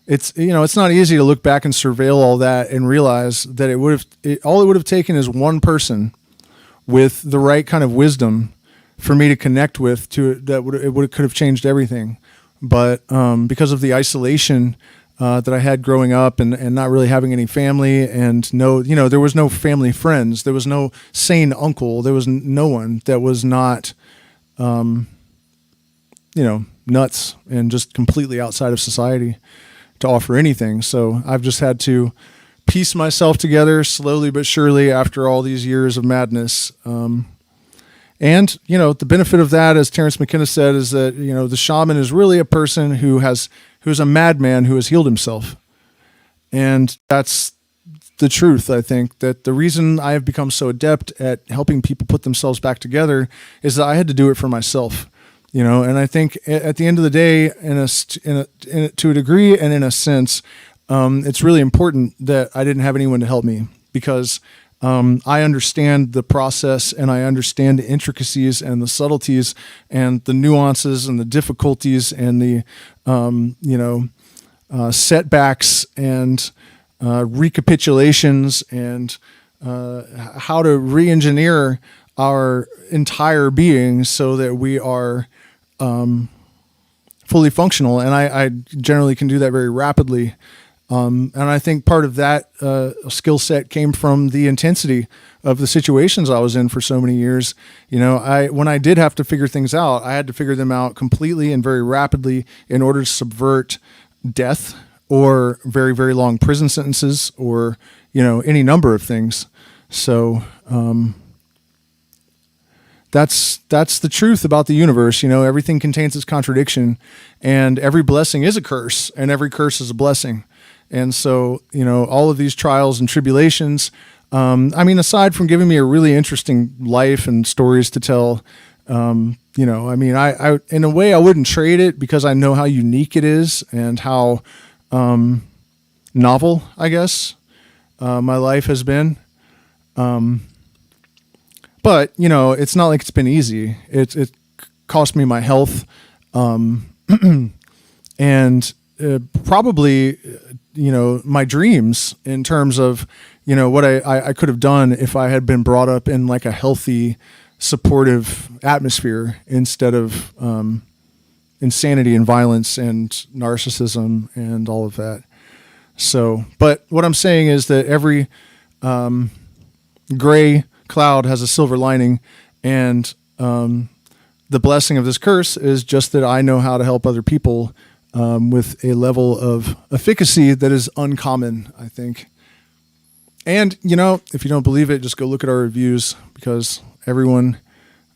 it's not easy to look back and surveil all that and realize that all it would have taken is one person with the right kind of wisdom for me to connect with could have changed everything. But because of the isolation that I had growing up and not really having any family, and there was no family friends, there was no sane uncle, there was no one that was not nuts and just completely outside of society to offer anything. So I've just had to piece myself together slowly but surely after all these years of madness. And the benefit of that, as Terrence McKenna said, is that, the shaman is really a person who's a madman who has healed himself. And that's the truth. I think that the reason I have become so adept at helping people put themselves back together is that I had to do it for myself. And I think at the end of the day, to a degree and in a sense, it's really important that I didn't have anyone to help me, because I understand the process and I understand the intricacies and the subtleties and the nuances and the difficulties and the, setbacks and recapitulations and how to re-engineer our entire being so that we are fully functional. And I generally can do that very rapidly. And I think part of that skill set came from the intensity of the situations I was in for so many years. When I did have to figure things out, I had to figure them out completely and very rapidly in order to subvert death or very, very long prison sentences or, any number of things. So that's the truth about the universe. Everything contains its contradiction, and every blessing is a curse and every curse is a blessing. And so, all of these trials and tribulations, aside from giving me a really interesting life and stories to tell, I in a way I wouldn't trade it because I know how unique it is and how novel, I guess, my life has been. But, it's not like it's been easy. It cost me my health, and probably, my dreams in terms of, what I could have done if I had been brought up in like a healthy, supportive atmosphere instead of insanity and violence and narcissism and all of that. So, but what I'm saying is that every gray cloud has a silver lining, and the blessing of this curse is just that I know how to help other people with a level of efficacy that is uncommon, I think. And, if you don't believe it, just go look at our reviews, because everyone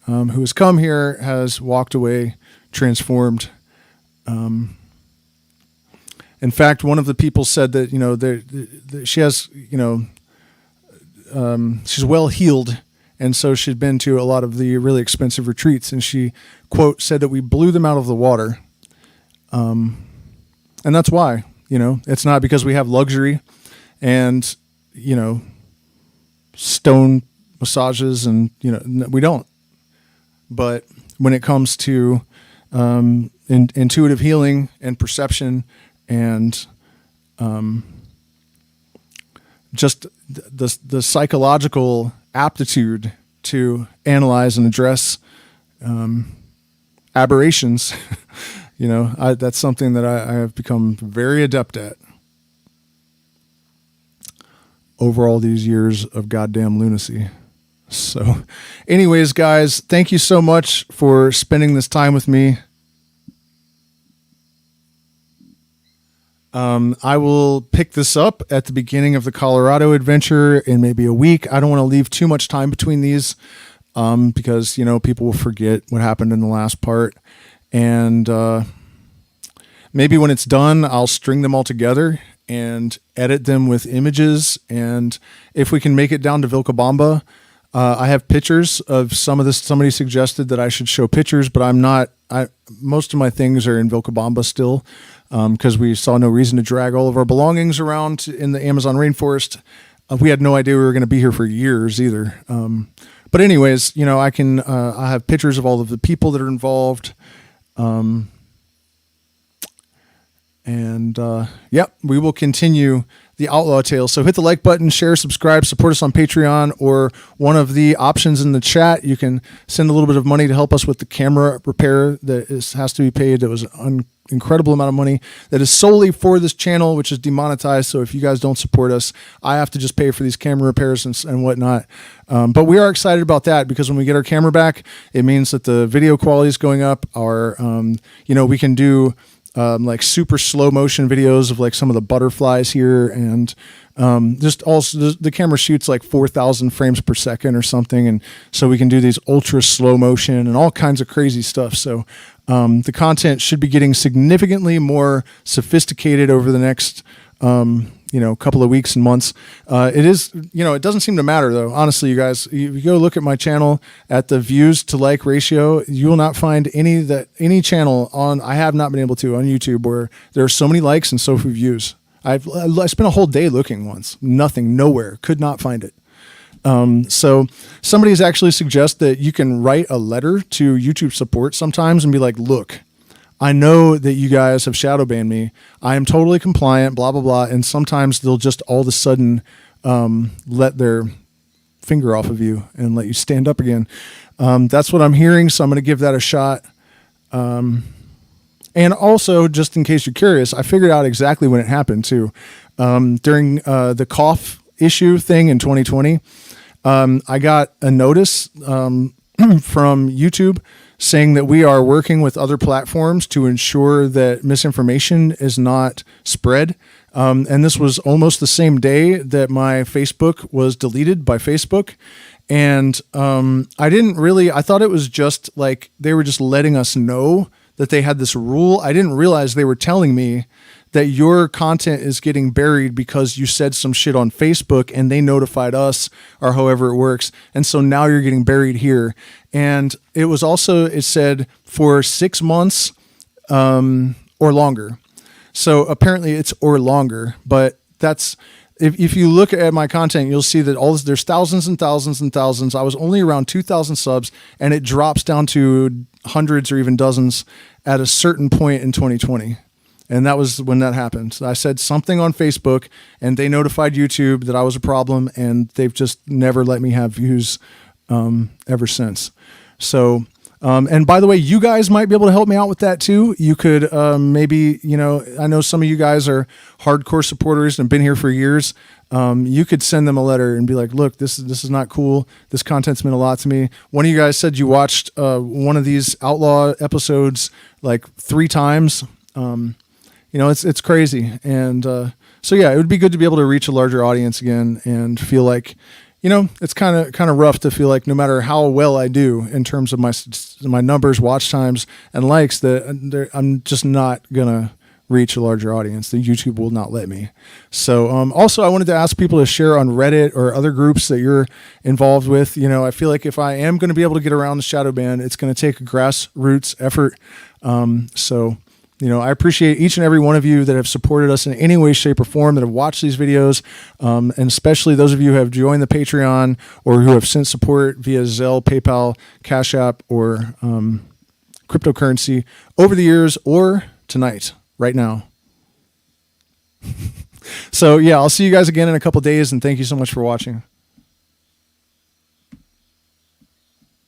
who has come here has walked away transformed. In fact, one of the people said that, she has, she's well healed. And so she'd been to a lot of the really expensive retreats, and she, quote, said that we blew them out of the water. And that's why, it's not because we have luxury and, stone massages and, we don't. But when it comes to intuitive healing and perception and just the psychological aptitude to analyze and address aberrations, that's something that I have become very adept at over all these years of goddamn lunacy. So anyways, guys, thank you so much for spending this time with me. I will pick this up at the beginning of the Colorado adventure in maybe a week. I don't want to leave too much time between these because, people will forget what happened in the last part. And maybe when it's done, I'll string them all together and edit them with images. And if we can make it down to Vilcabamba, I have pictures of some of this. Somebody suggested that I should show pictures, but I'm not. Most of my things are in Vilcabamba still, because we saw no reason to drag all of our belongings around in the Amazon rainforest. We had no idea we were going to be here for years either. But anyways, I have pictures of all of the people that are involved. We will continue the Outlaw Tale. So hit the like button, share, subscribe, support us on Patreon, or one of the options in the chat. You can send a little bit of money to help us with the camera repair that has to be paid. That was an incredible amount of money that is solely for this channel, which is demonetized. So if you guys don't support us, I have to just pay for these camera repairs and whatnot. But we are excited about that, because when we get our camera back, it means that the video quality is going up. We can do like super slow motion videos of like some of the butterflies here, and just also the camera shoots like 4,000 frames per second or something, and so we can do these ultra slow motion and all kinds of crazy stuff. So the content should be getting significantly more sophisticated over the next couple of weeks and months. It doesn't seem to matter though. Honestly, you guys, if you go look at my channel at the views to like ratio, you will not find any channel I have not been able to on YouTube where there are so many likes and so few views. I spent a whole day looking once, nothing, nowhere, could not find it. So somebody has actually suggested that you can write a letter to YouTube support sometimes and be like, look, I know that you guys have shadow banned me. I am totally compliant, blah, blah, blah. And sometimes they'll just all of a sudden let their finger off of you and let you stand up again. That's what I'm hearing. So I'm going to give that a shot. And also, just in case you're curious, I figured out exactly when it happened too. During the cough issue thing in 2020, I got a notice from YouTube saying that we are working with other platforms to ensure that misinformation is not spread. And this was almost the same day that my Facebook was deleted by Facebook. And I thought it was just like they were just letting us know that they had this rule. I didn't realize they were telling me that your content is getting buried because you said some shit on Facebook and they notified us, or however it works. And so now you're getting buried here. And it was also, it said for 6 months or longer. So apparently it's or longer, but that's, if you look at my content, you'll see that there's thousands and thousands and thousands. I was only around 2,000 subs, and it drops down to hundreds or even dozens at a certain point in 2020. And that was when that happened. I said something on Facebook, and they notified YouTube that I was a problem, and they've just never let me have views ever since. So, and by the way, you guys might be able to help me out with that too. You could maybe, I know some of you guys are hardcore supporters and been here for years. You could send them a letter and be like, look, this is not cool. This content's meant a lot to me. One of you guys said you watched one of these Outlaw episodes like 3 times. It's crazy. And so, yeah, it would be good to be able to reach a larger audience again and feel like, it's kind of rough to feel like no matter how well I do in terms of my numbers, watch times, and likes, that I'm just not going to reach a larger audience. The YouTube will not let me. So also I wanted to ask people to share on Reddit or other groups that you're involved with. I feel like if I am going to be able to get around the shadow ban, it's going to take a grassroots effort. I appreciate each and every one of you that have supported us in any way, shape, or form, that have watched these videos, and especially those of you who have joined the Patreon or who have sent support via Zelle, PayPal, Cash App, or cryptocurrency over the years or tonight, right now. So, yeah, I'll see you guys again in a couple days, and thank you so much for watching.